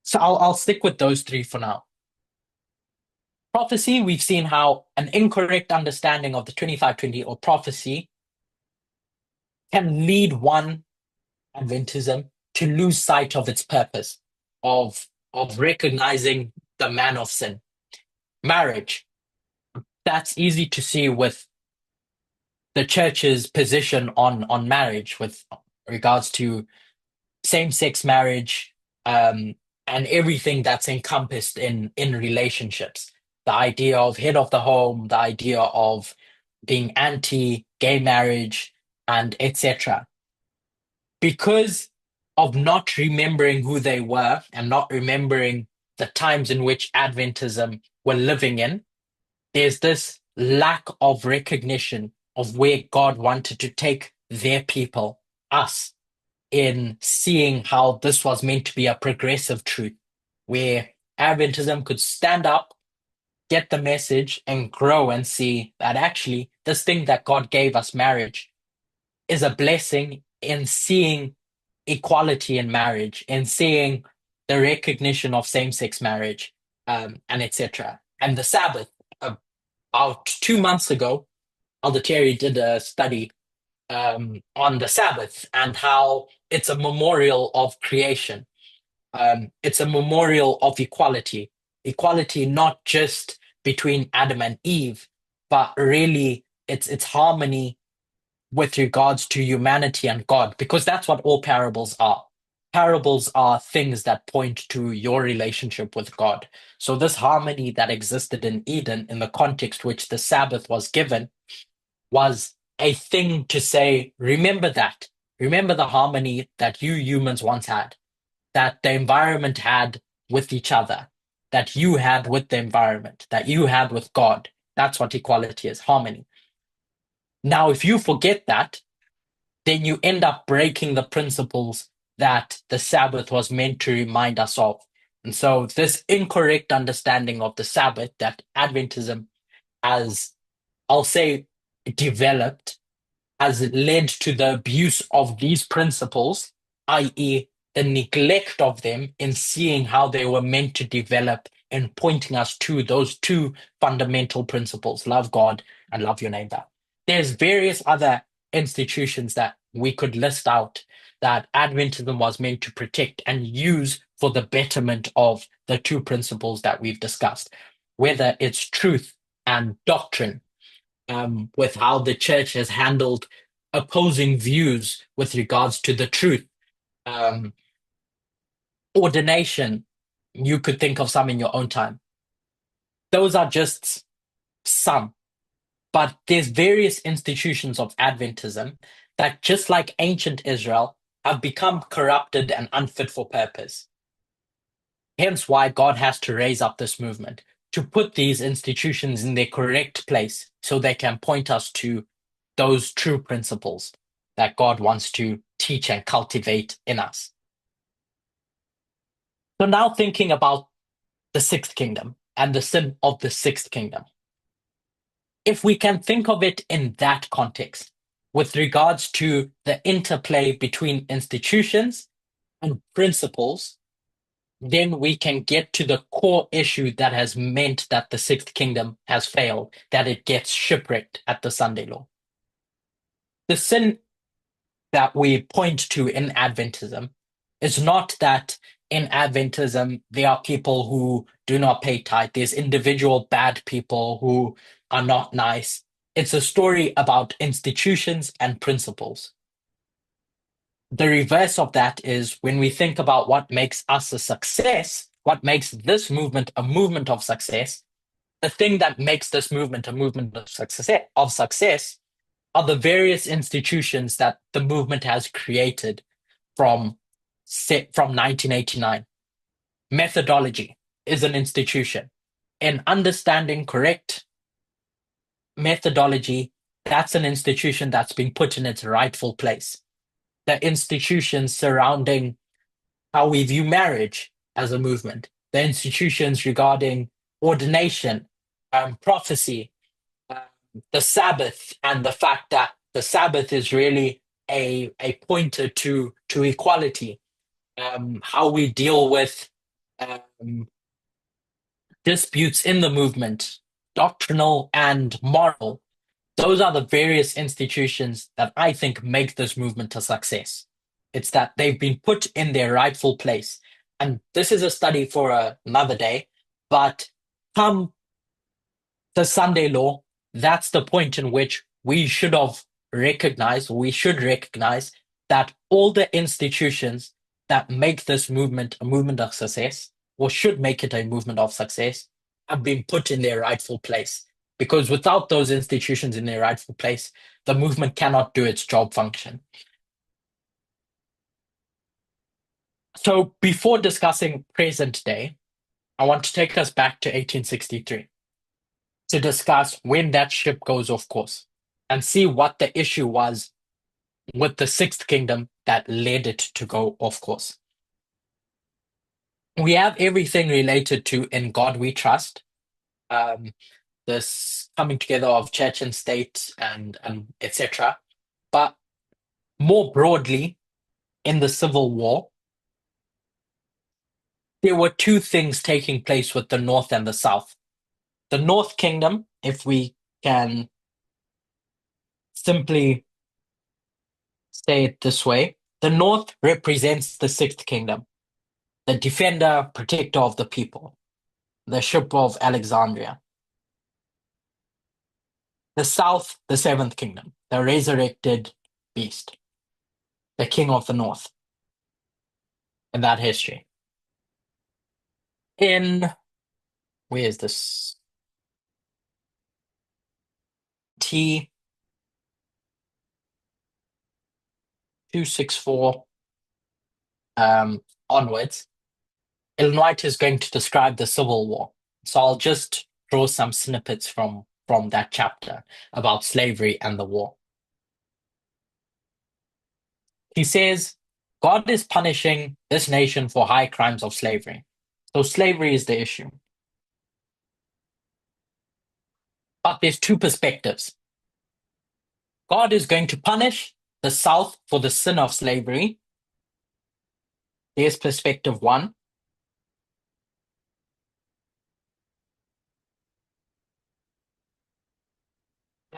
So I'll stick with those three for now. Prophecy, we've seen how an incorrect understanding of the 2520 or prophecy can lead one Adventism to lose sight of its purpose, of recognizing the man of sin. Marriage, that's easy to see with the church's position on marriage with regards to same-sex marriage, and everything that's encompassed in relationships. The idea of head of the home, the idea of being anti-gay marriage, and etc. Because of not remembering who they were and not remembering the times in which Adventism were living in, there's this lack of recognition of where God wanted to take their people, us, in seeing how this was meant to be a progressive truth, where Adventism could stand up, get the message, and grow and see that actually this thing that God gave us, marriage, is a blessing in seeing equality in marriage, in seeing the recognition of same-sex marriage, and etc. And the Sabbath, about 2 months ago, Elder Terry did a study on the Sabbath and how it's a memorial of creation. It's a memorial of equality. Equality not just between Adam and Eve, but really it's harmony with regards to humanity and God, because that's what all parables are. Parables are things that point to your relationship with God. So this harmony that existed in Eden in the context which the Sabbath was given was a thing to say, remember that. Remember the harmony that you humans once had, that the environment had with each other, that you had with the environment, that you had with God. That's what equality is, harmony. Now, if you forget that, then you end up breaking the principles that the Sabbath was meant to remind us of. And so, this incorrect understanding of the Sabbath that Adventism has, I'll say, developed has led to the abuse of these principles, i.e., the neglect of them in seeing how they were meant to develop and pointing us to those two fundamental principles, love God and love your neighbor. There's various other institutions that we could list out that Adventism was meant to protect and use for the betterment of the two principles that we've discussed, whether it's truth and doctrine, with how the church has handled opposing views with regards to the truth. Um, Ordination, you could think of some in your own time. Those are just some. But there's various institutions of Adventism that, just like ancient Israel, have become corrupted and unfit for purpose. Hence why God has to raise up this movement to put these institutions in their correct place so they can point us to those true principles that God wants to teach and cultivate in us. So now thinking about the sixth kingdom and the sin of the sixth kingdom. If we can think of it in that context, with regards to the interplay between institutions and principles, then we can get to the core issue that has meant that the sixth kingdom has failed, that it gets shipwrecked at the Sunday law. The sin that we point to in Adventism is not that in Adventism there are people who do not pay tithe, there's individual bad people who are not nice. It's a story about institutions and principles. The reverse of that is when we think about what makes us a success, what makes this movement a movement of success, the thing that makes this movement a movement of success are the various institutions that the movement has created from 1989. Methodology is an institution. In understanding correct methodology, that's an institution that's been put in its rightful place. The institutions surrounding how we view marriage as a movement, the institutions regarding ordination, prophecy, um, the Sabbath, and the fact that the Sabbath is really a pointer to equality, how we deal with um, disputes in the movement, doctrinal and moral. Those are the various institutions that I think make this movement a success. It's that they've been put in their rightful place. And this is a study for another day, but come the Sunday law, that's the point in which we should recognize that all the institutions that make this movement a movement of success, or should make it a movement of success, have been put in their rightful place. Because without those institutions in their rightful place, the movement cannot do its job function. So before discussing present day, I want to take us back to 1863 to discuss when that ship goes off course and see what the issue was with the sixth kingdom that led it to go off course. We have everything related to In God We Trust, um, this coming together of church and state and etc. But more broadly, in the Civil War, there were two things taking place with the North and the South. The North Kingdom, if we can simply say it this way, the North represents the sixth kingdom, the defender, protector of the people, the ship of Alexandria. The South, the seventh kingdom, the resurrected beast, the king of the North in that history. Where is this? T 264 onwards, Ellen White is going to describe the Civil War. So I'll just draw some snippets from that chapter about slavery and the war. He says, God is punishing this nation for high crimes of slavery. So slavery is the issue. But there's two perspectives. God is going to punish the South for the sin of slavery. There's perspective one.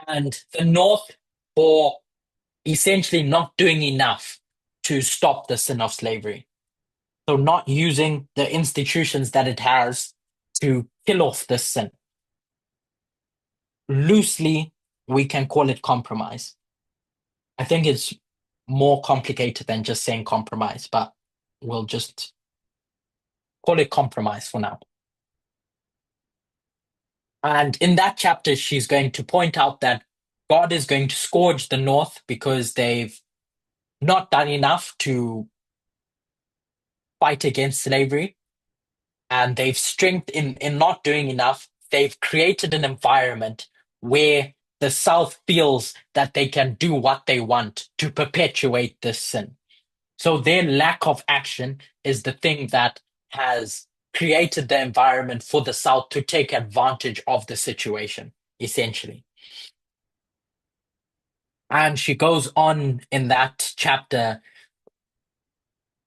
And the North for essentially not doing enough to stop the sin of slavery. So not using the institutions that it has to kill off this sin. Loosely, we can call it compromise. I think it's more complicated than just saying compromise, but we'll just call it compromise for now. And in that chapter, she's going to point out that God is going to scourge the north because they've not done enough to fight against slavery, and they've strength in not doing enough. They've created an environment where the South feels that they can do what they want to perpetuate this sin. So their lack of action is the thing that has created the environment for the South to take advantage of the situation, essentially. And she goes on in that chapter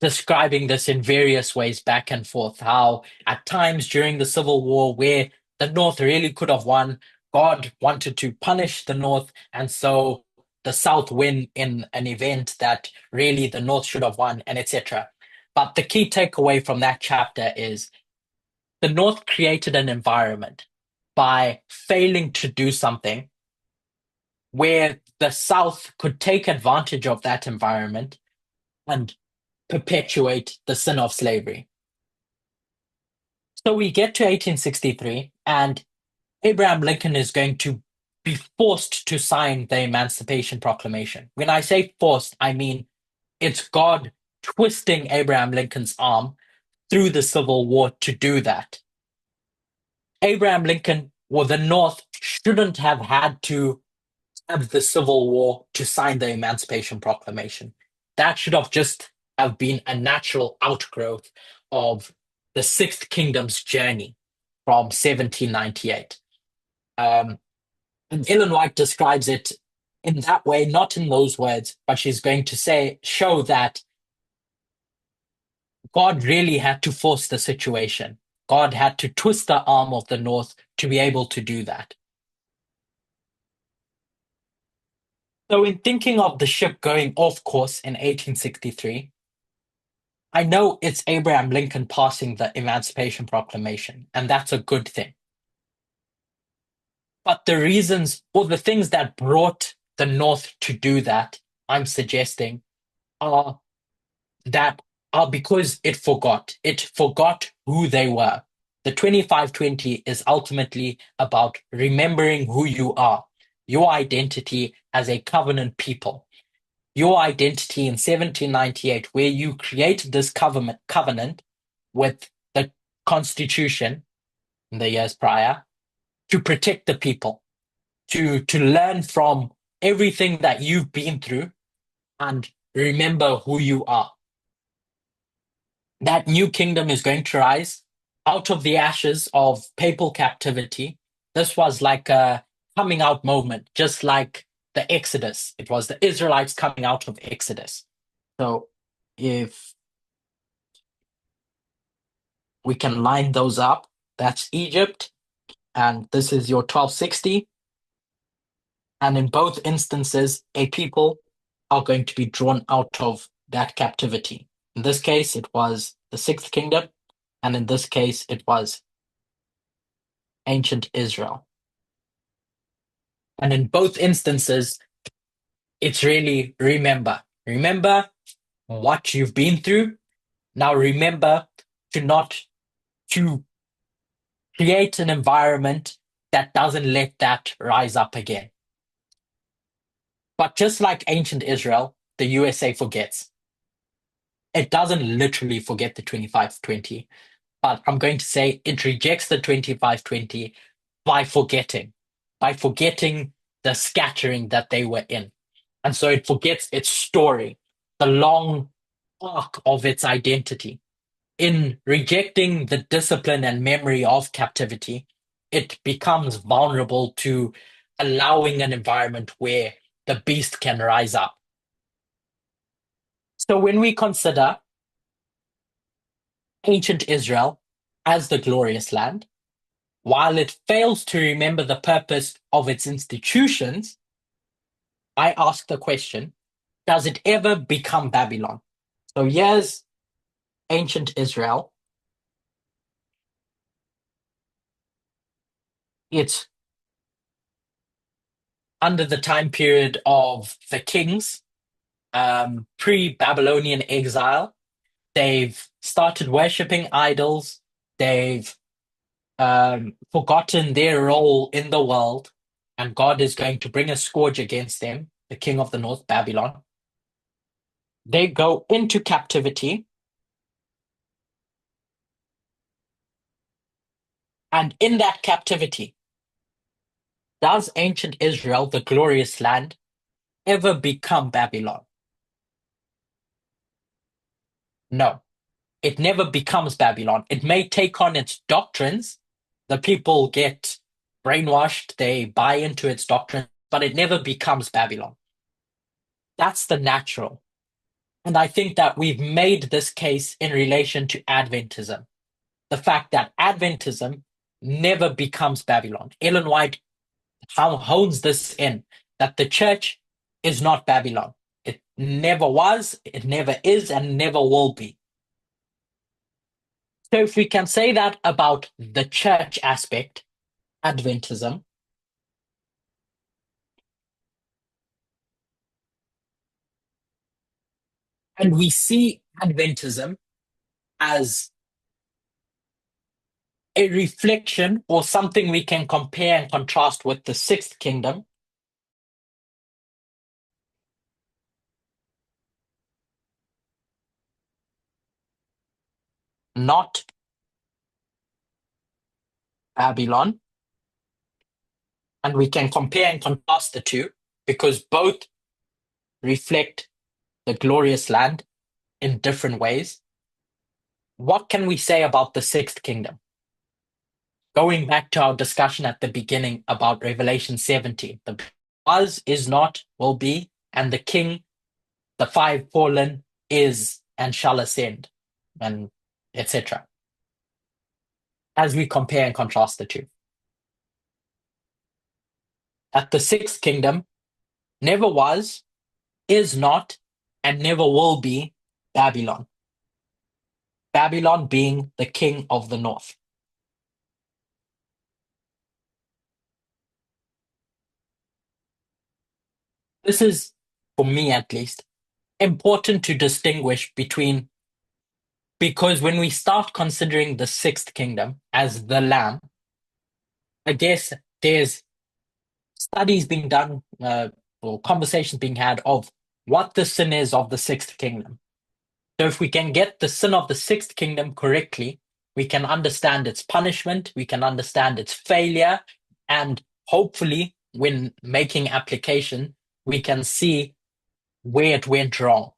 describing this in various ways back and forth. How at times during the Civil War, where the North really could have won, God wanted to punish the North, and so the South win in an event that really the North should have won, and etc. But the key takeaway from that chapter is the North created an environment by failing to do something where the South could take advantage of that environment and perpetuate the sin of slavery. So we get to 1863, and Abraham Lincoln is going to be forced to sign the Emancipation Proclamation. When I say forced, I mean it's God twisting Abraham Lincoln's arm through the Civil War to do that. Abraham Lincoln, or the North, shouldn't have had to have the Civil War to sign the Emancipation Proclamation. That should have just have been a natural outgrowth of the Sixth Kingdom's journey from 1798. Um, and Ellen White describes it in that way, not in those words, but she's going to show that God really had to force the situation. God had to twist the arm of the North to be able to do that. So, in thinking of the ship going off course in 1863, I know it's Abraham Lincoln passing the Emancipation Proclamation, and that's a good thing. But the reasons or the things that brought the North to do that, I'm suggesting, are that are because it forgot. It forgot who they were. The 2520 is ultimately about remembering who you are, your identity as a covenant people, your identity in 1798, where you created this covenant with the Constitution in the years prior to protect the people, to learn from everything that you've been through and remember who you are. That new kingdom is going to rise out of the ashes of papal captivity. This was like a coming out moment, just like the Exodus. It was the Israelites coming out of Exodus. So if we can line those up, that's Egypt, and this is your 1260. And in both instances, a people are going to be drawn out of that captivity. In this case, it was the Sixth Kingdom, and in this case, it was ancient Israel. And in both instances, it's really remember. Remember what you've been through. Now remember to not to create an environment that doesn't let that rise up again. But just like ancient Israel, the USA forgets. It doesn't literally forget the 2520, but I'm going to say it rejects the 2520 by forgetting the scattering that they were in. And so it forgets its story, the long arc of its identity. In rejecting the discipline and memory of captivity, it becomes vulnerable to allowing an environment where the beast can rise up. So when we consider ancient Israel as the glorious land, while it fails to remember the purpose of its institutions, I ask the question, does it ever become Babylon? So here's ancient Israel. It's under the time period of the kings, pre-Babylonian exile. They've started worshipping idols. They've forgotten their role in the world, and God is going to bring a scourge against them, the king of the north, Babylon. They go into captivity, and in that captivity, does ancient Israel, the glorious land, ever become Babylon? No, it never becomes Babylon. It may take on its doctrines. The people get brainwashed, they buy into its doctrine, but it never becomes Babylon. That's the natural. And I think that we've made this case in relation to Adventism. The fact that Adventism never becomes Babylon. Ellen White hones this in, that the church is not Babylon. It never was, it never is, and never will be. So if we can say that about the church aspect, Adventism, and we see Adventism as a reflection or something we can compare and contrast with the sixth kingdom, not Babylon, and we can compare and contrast the two because both reflect the glorious land in different ways. What can we say about the sixth kingdom? Going back to our discussion at the beginning about Revelation 17, the was, is not, will be, and the king, the five fallen, is and shall ascend, and etc. As we compare and contrast the two. That the sixth kingdom never was, is not, and never will be Babylon. Babylon being the king of the north. This is, for me at least, important to distinguish between, because when we start considering the sixth kingdom as the lamb, I guess there's studies being done or conversations being had of what the sin is of the sixth kingdom. So if we can get the sin of the sixth kingdom correctly, we can understand its punishment, we can understand its failure, and hopefully, when making application, we can see where it went wrong.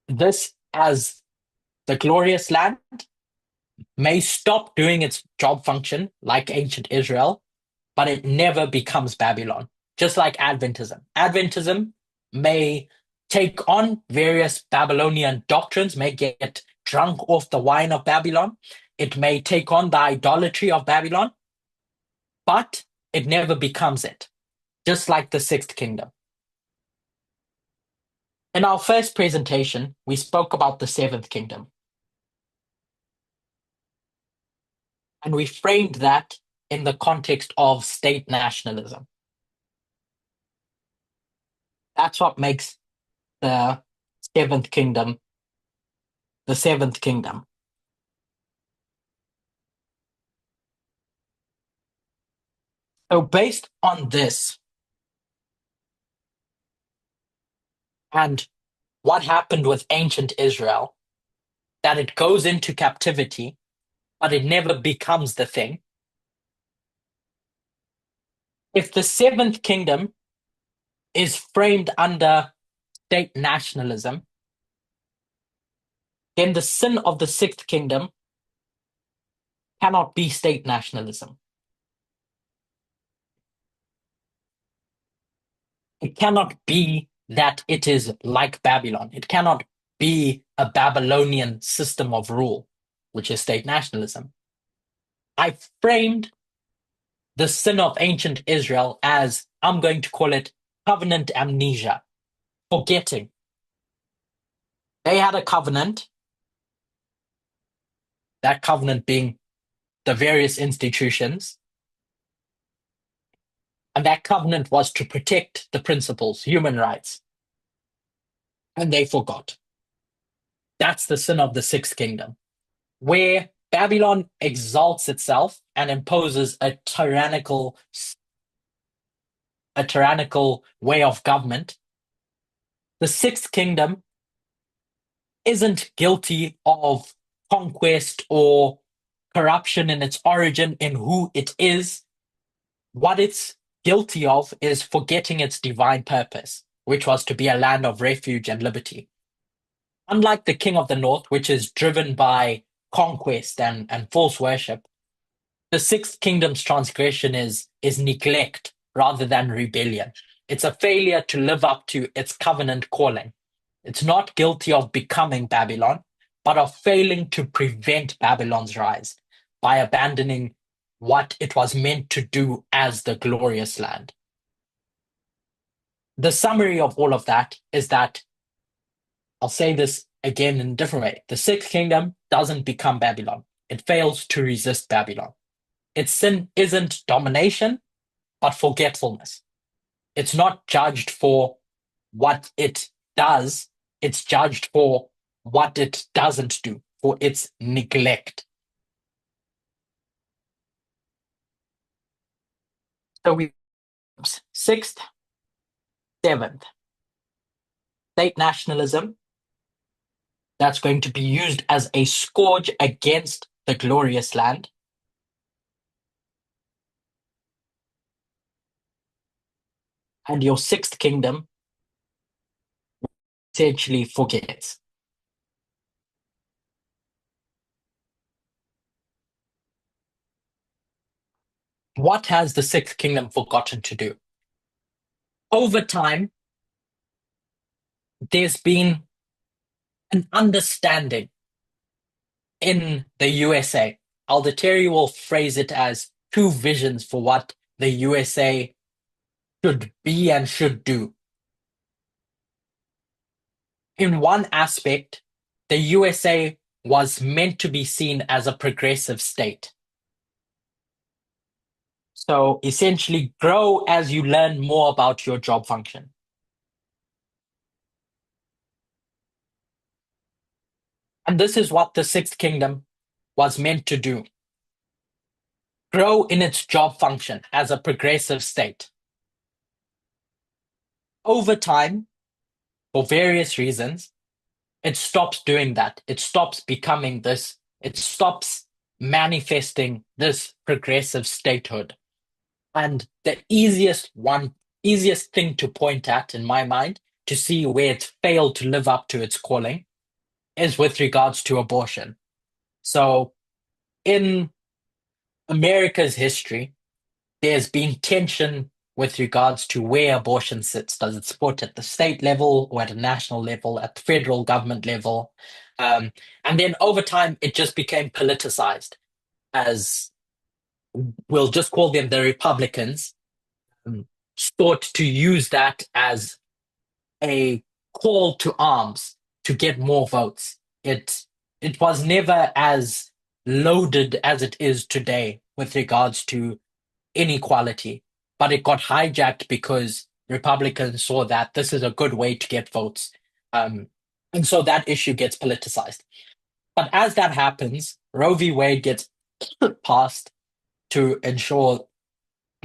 This, as the glorious land, may stop doing its job function like ancient Israel, but it never becomes Babylon. Just like Adventism. Adventism may take on various Babylonian doctrines, may get drunk off the wine of Babylon. It may take on the idolatry of Babylon, but it never becomes it. Just like the sixth kingdom. In our first presentation, we spoke about the seventh kingdom. And we framed that in the context of state nationalism. That's what makes the seventh kingdom the seventh kingdom. So, based on this and what happened with ancient Israel, that it goes into captivity, but it never becomes the thing. If the seventh kingdom is framed under state nationalism, then the sin of the sixth kingdom cannot be state nationalism. It cannot be that it is like Babylon. It cannot be a Babylonian system of rule, which is state nationalism. I framed the sin of ancient Israel as, I'm going to call it covenant amnesia, forgetting. They had a covenant, that covenant being the various institutions, and that covenant was to protect the principles, human rights. And they forgot. That's the sin of the sixth kingdom, where Babylon exalts itself and imposes a tyrannical way of government. The sixth kingdom isn't guilty of conquest or corruption in its origin in who it is. What it's guilty of is forgetting its divine purpose, which was to be a land of refuge and liberty. Unlike the king of the north, which is driven by conquest and false worship, the sixth kingdom's transgression is neglect rather than rebellion. It's a failure to live up to its covenant calling. It's not guilty of becoming Babylon, but of failing to prevent Babylon's rise by abandoning what it was meant to do as the glorious land. The summary of all of that is that, I'll say this again in a different way, the sixth kingdom doesn't become Babylon. It fails to resist Babylon. Its sin isn't domination, but forgetfulness. It's not judged for what it does, it's judged for what it doesn't do, for its neglect. So we sixth, seventh, state nationalism that's going to be used as a scourge against the glorious land. And your sixth kingdom essentially forgets. What has the sixth kingdom forgotten to do? Over time, there's been an understanding in the USA. Alderteri will phrase it as two visions for what the USA should be and should do. In one aspect, the USA was meant to be seen as a progressive state. So essentially, grow as you learn more about your job function. And this is what the sixth kingdom was meant to do. Grow in its job function as a progressive state. Over time, for various reasons, it stops doing that. It stops becoming this, it stops manifesting this progressive statehood. And the easiest thing to point at in my mind to see where it's failed to live up to its calling is with regards to abortion. So in America's history, there's been tension with regards to where abortion sits. Does it support at the state level or at a national level, at the federal government level? And then over time, it just became politicized, as we'll just call them the Republicans, sought to use that as a call to arms to get more votes. It was never as loaded as it is today with regards to inequality, but it got hijacked because Republicans saw that this is a good way to get votes. And so that issue gets politicized. But as that happens, Roe v. Wade gets passed to ensure,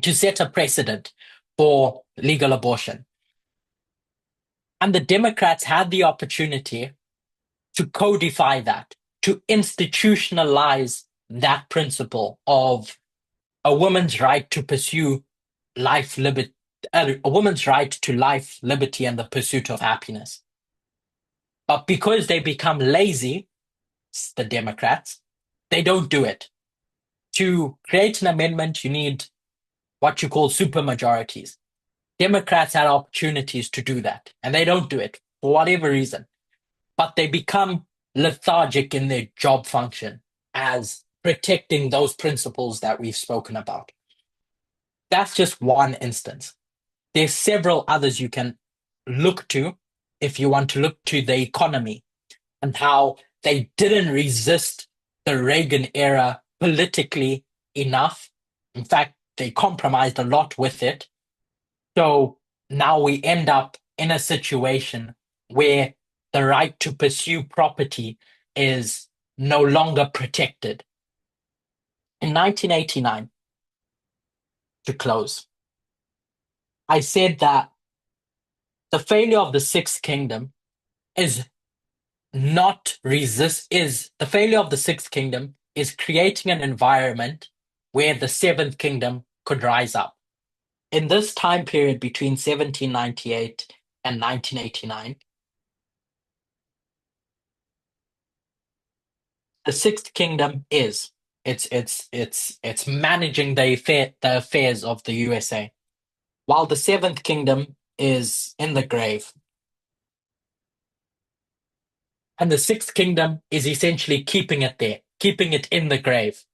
to set a precedent for legal abortion. And the Democrats had the opportunity to codify that, to institutionalize that principle of a woman's right to pursue life, liberty, a woman's right to life, liberty, and the pursuit of happiness. But because they become lazy, the Democrats, they don't do it. To create an amendment, you need what you call supermajorities. Democrats had opportunities to do that, and they don't do it for whatever reason. But they become lethargic in their job function as protecting those principles that we've spoken about. That's just one instance. There's several others you can look to if you want to look to the economy and how they didn't resist the Reagan era politically enough. In fact, they compromised a lot with it. So now we end up in a situation where the right to pursue property is no longer protected. In 1989, to close, I said that the failure of the Sixth Kingdom is not resist is the failure of the Sixth Kingdom is creating an environment where the Seventh Kingdom could rise up. In this time period between 1798 and 1989, the Sixth Kingdom is it's managing the affairs of the USA, while the Seventh Kingdom is in the grave. And the Sixth Kingdom is essentially keeping it there, keeping it in the grave.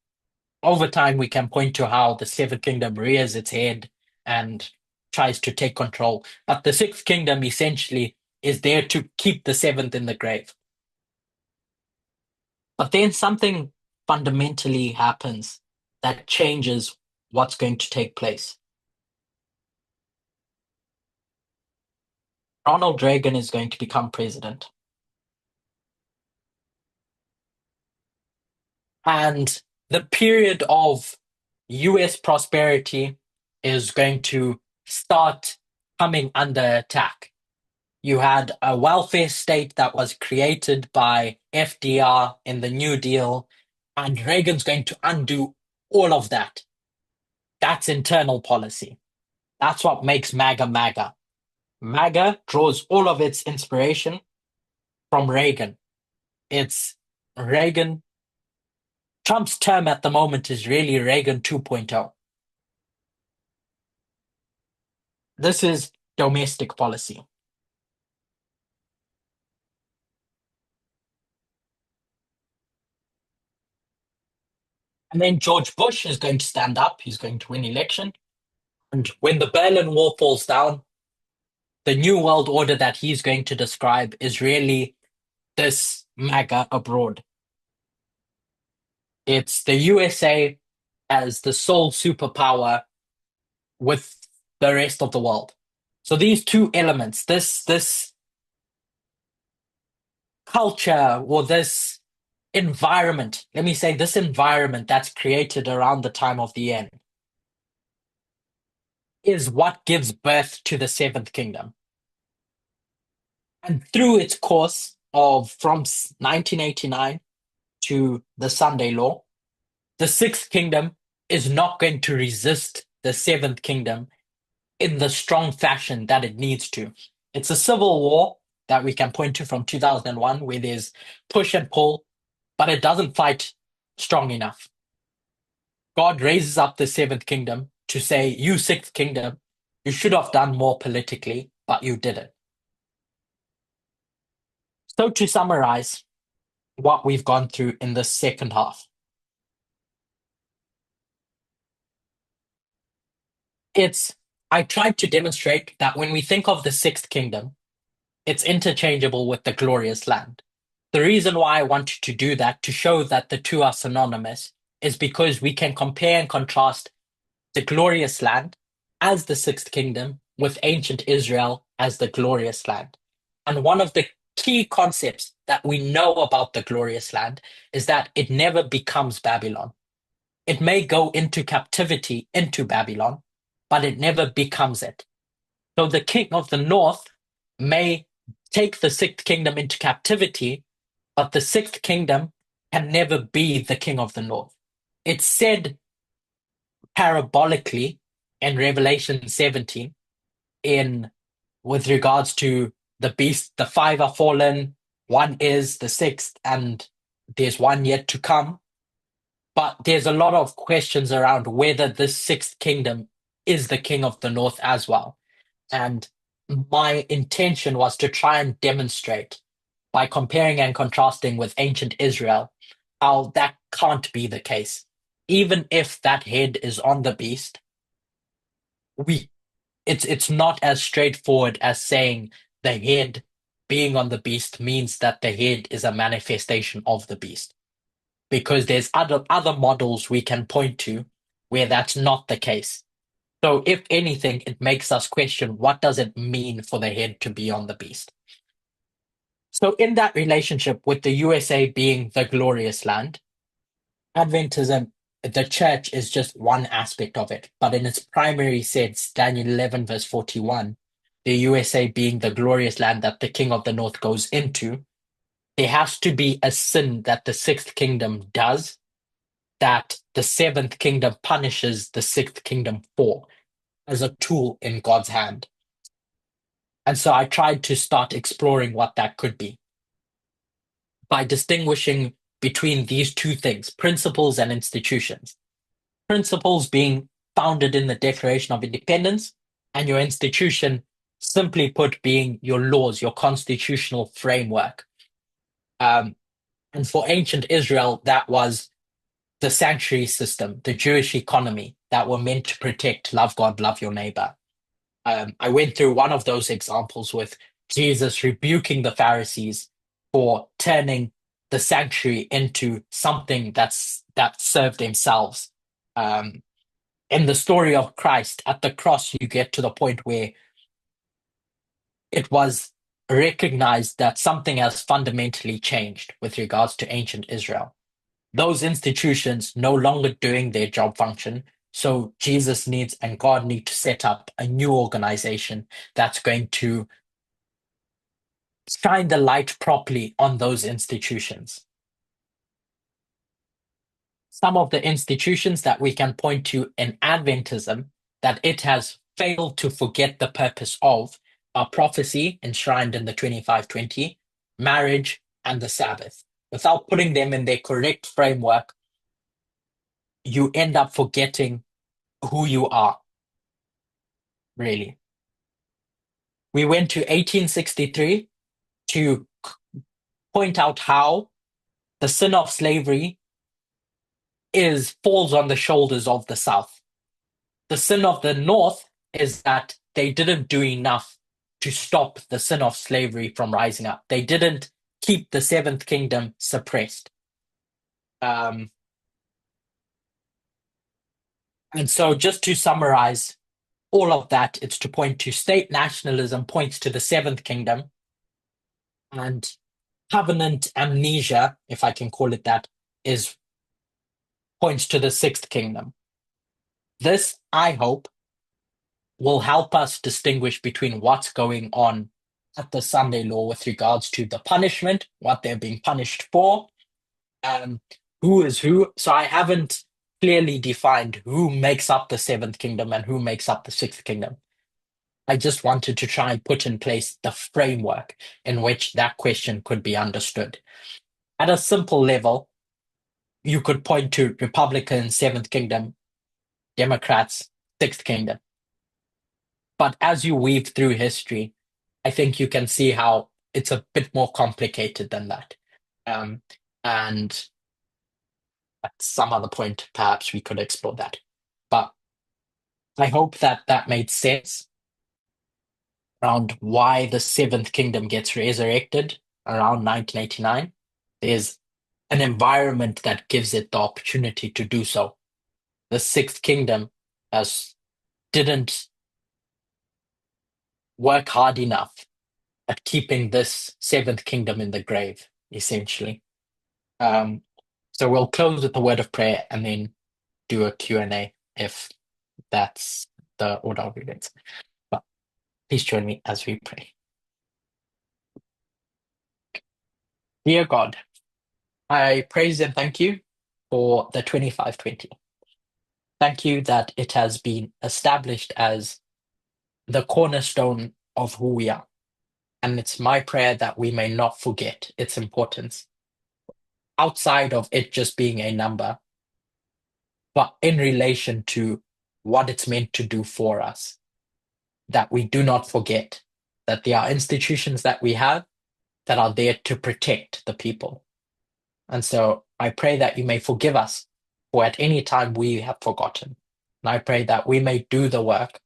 Over time, we can point to how the Seventh Kingdom rears its head and tries to take control. But the Sixth Kingdom essentially is there to keep the seventh in the grave. But then something fundamentally happens that changes what's going to take place. Ronald Reagan is going to become president. And the period of US prosperity is going to start coming under attack. You had a welfare state that was created by FDR in the New Deal, and Reagan's going to undo all of that. That's internal policy. That's what makes MAGA MAGA. MAGA draws all of its inspiration from Reagan. It's Reagan. Trump's term at the moment is really Reagan 2.0. This is domestic policy. And then George Bush is going to stand up. He's going to win election. And when the Berlin Wall falls down, the new world order that he's going to describe is really this MAGA abroad. It's the USA as the sole superpower with the rest of the world. So these two elements, this culture or this environment, let me say this environment that's created around the time of the end is what gives birth to the Seventh Kingdom. And through its course of from 1989 to the Sunday Law, the Sixth Kingdom is not going to resist the Seventh Kingdom in the strong fashion that it needs to. It's a civil war that we can point to from 2001 where there's push and pull, but it doesn't fight strong enough. God raises up the Seventh Kingdom to say, you Sixth Kingdom, you should have done more politically, but you didn't. So to summarize what we've gone through in the second half, I tried to demonstrate that when we think of the Sixth Kingdom, it's interchangeable with the glorious land. The reason why I wanted to do that, to show that the two are synonymous, is because we can compare and contrast the glorious land as the Sixth Kingdom with ancient Israel as the glorious land. And one of the key concepts that we know about the glorious land is that it never becomes Babylon. It may go into captivity into Babylon, but it never becomes it. So the king of the north may take the Sixth Kingdom into captivity, but the Sixth Kingdom can never be the king of the north. It's said parabolically in Revelation 17 in with regards to the beast, the five are fallen, one is the sixth, and there's one yet to come. But there's a lot of questions around whether this Sixth Kingdom is the king of the north as well. And my intention was to try and demonstrate by comparing and contrasting with ancient Israel how that can't be the case. Even if that head is on the beast, we it's not as straightforward as saying the head being on the beast means that the head is a manifestation of the beast. Because there's other models we can point to where that's not the case. So if anything, it makes us question what does it mean for the head to be on the beast? So in that relationship with the USA being the glorious land, Adventism the church is just one aspect of it, but in its primary sense, Daniel 11, verse 41, the USA being the glorious land that the king of the north goes into, there has to be a sin that the sixth kingdom does that the seventh kingdom punishes the sixth kingdom for as a tool in God's hand. And so I tried to start exploring what that could be by distinguishing between these two things, principles and institutions. Principles being founded in the Declaration of Independence, and your institution, simply put, being your laws, your constitutional framework. And for ancient Israel, that was the sanctuary system, the Jewish economy that were meant to protect, love God, love your neighbor. I went through one of those examples with Jesus rebuking the Pharisees for turning the sanctuary into something that served themselves. Um, in the story of Christ at the cross, you get to the point where it was recognized that something has fundamentally changed with regards to ancient Israel. Those institutions no longer doing their job function. So Jesus needs and God need to set up a new organization that's going to shine the light properly on those institutions. Some of the institutions that we can point to in Adventism that it has failed to forget the purpose of are prophecy enshrined in the 2520, marriage, and the Sabbath. Without putting them in their correct framework, you end up forgetting who you are, really. We went to 1863 to point out how the sin of slavery falls on the shoulders of the South. The sin of the North is that they didn't do enough to stop the sin of slavery from rising up. They didn't keep the seventh kingdom suppressed. And so just to summarize all of that, it's to point to state nationalism points to the seventh kingdom, and covenant amnesia, if I can call it that, points to the sixth kingdom. This, I hope, will help us distinguish between what's going on at the Sunday law with regards to the punishment, what they're being punished for, who is who. So I haven't clearly defined who makes up the seventh kingdom and who makes up the sixth kingdom. I just wanted to try and put in place the framework in which that question could be understood. At a simple level, you could point to Republicans, seventh kingdom, Democrats, sixth kingdom. But as you weave through history, I think you can see how it's a bit more complicated than that. And at some other point, perhaps we could explore that. But I hope that that made sense around why the seventh kingdom gets resurrected around 1989. There's an environment that gives it the opportunity to do so. The sixth kingdom didn't work hard enough at keeping this seventh kingdom in the grave, essentially. So we'll close with a word of prayer and then do a Q&A if that's the order of events. But please join me as we pray. Dear God, I praise and thank you for the 2520. Thank you that it has been established as the cornerstone of who we are. And it's my prayer that we may not forget its importance outside of it just being a number, but in relation to what it's meant to do for us, that we do not forget that there are institutions that we have that are there to protect the people. And so I pray that you may forgive us for at any time we have forgotten. And I pray that we may do the work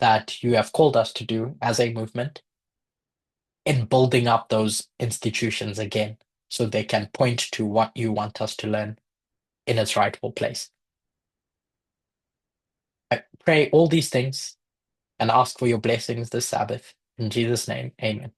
that you have called us to do as a movement in building up those institutions again so they can point to what you want us to learn in its rightful place. I pray all these things and ask for your blessings this Sabbath. In Jesus' name, amen.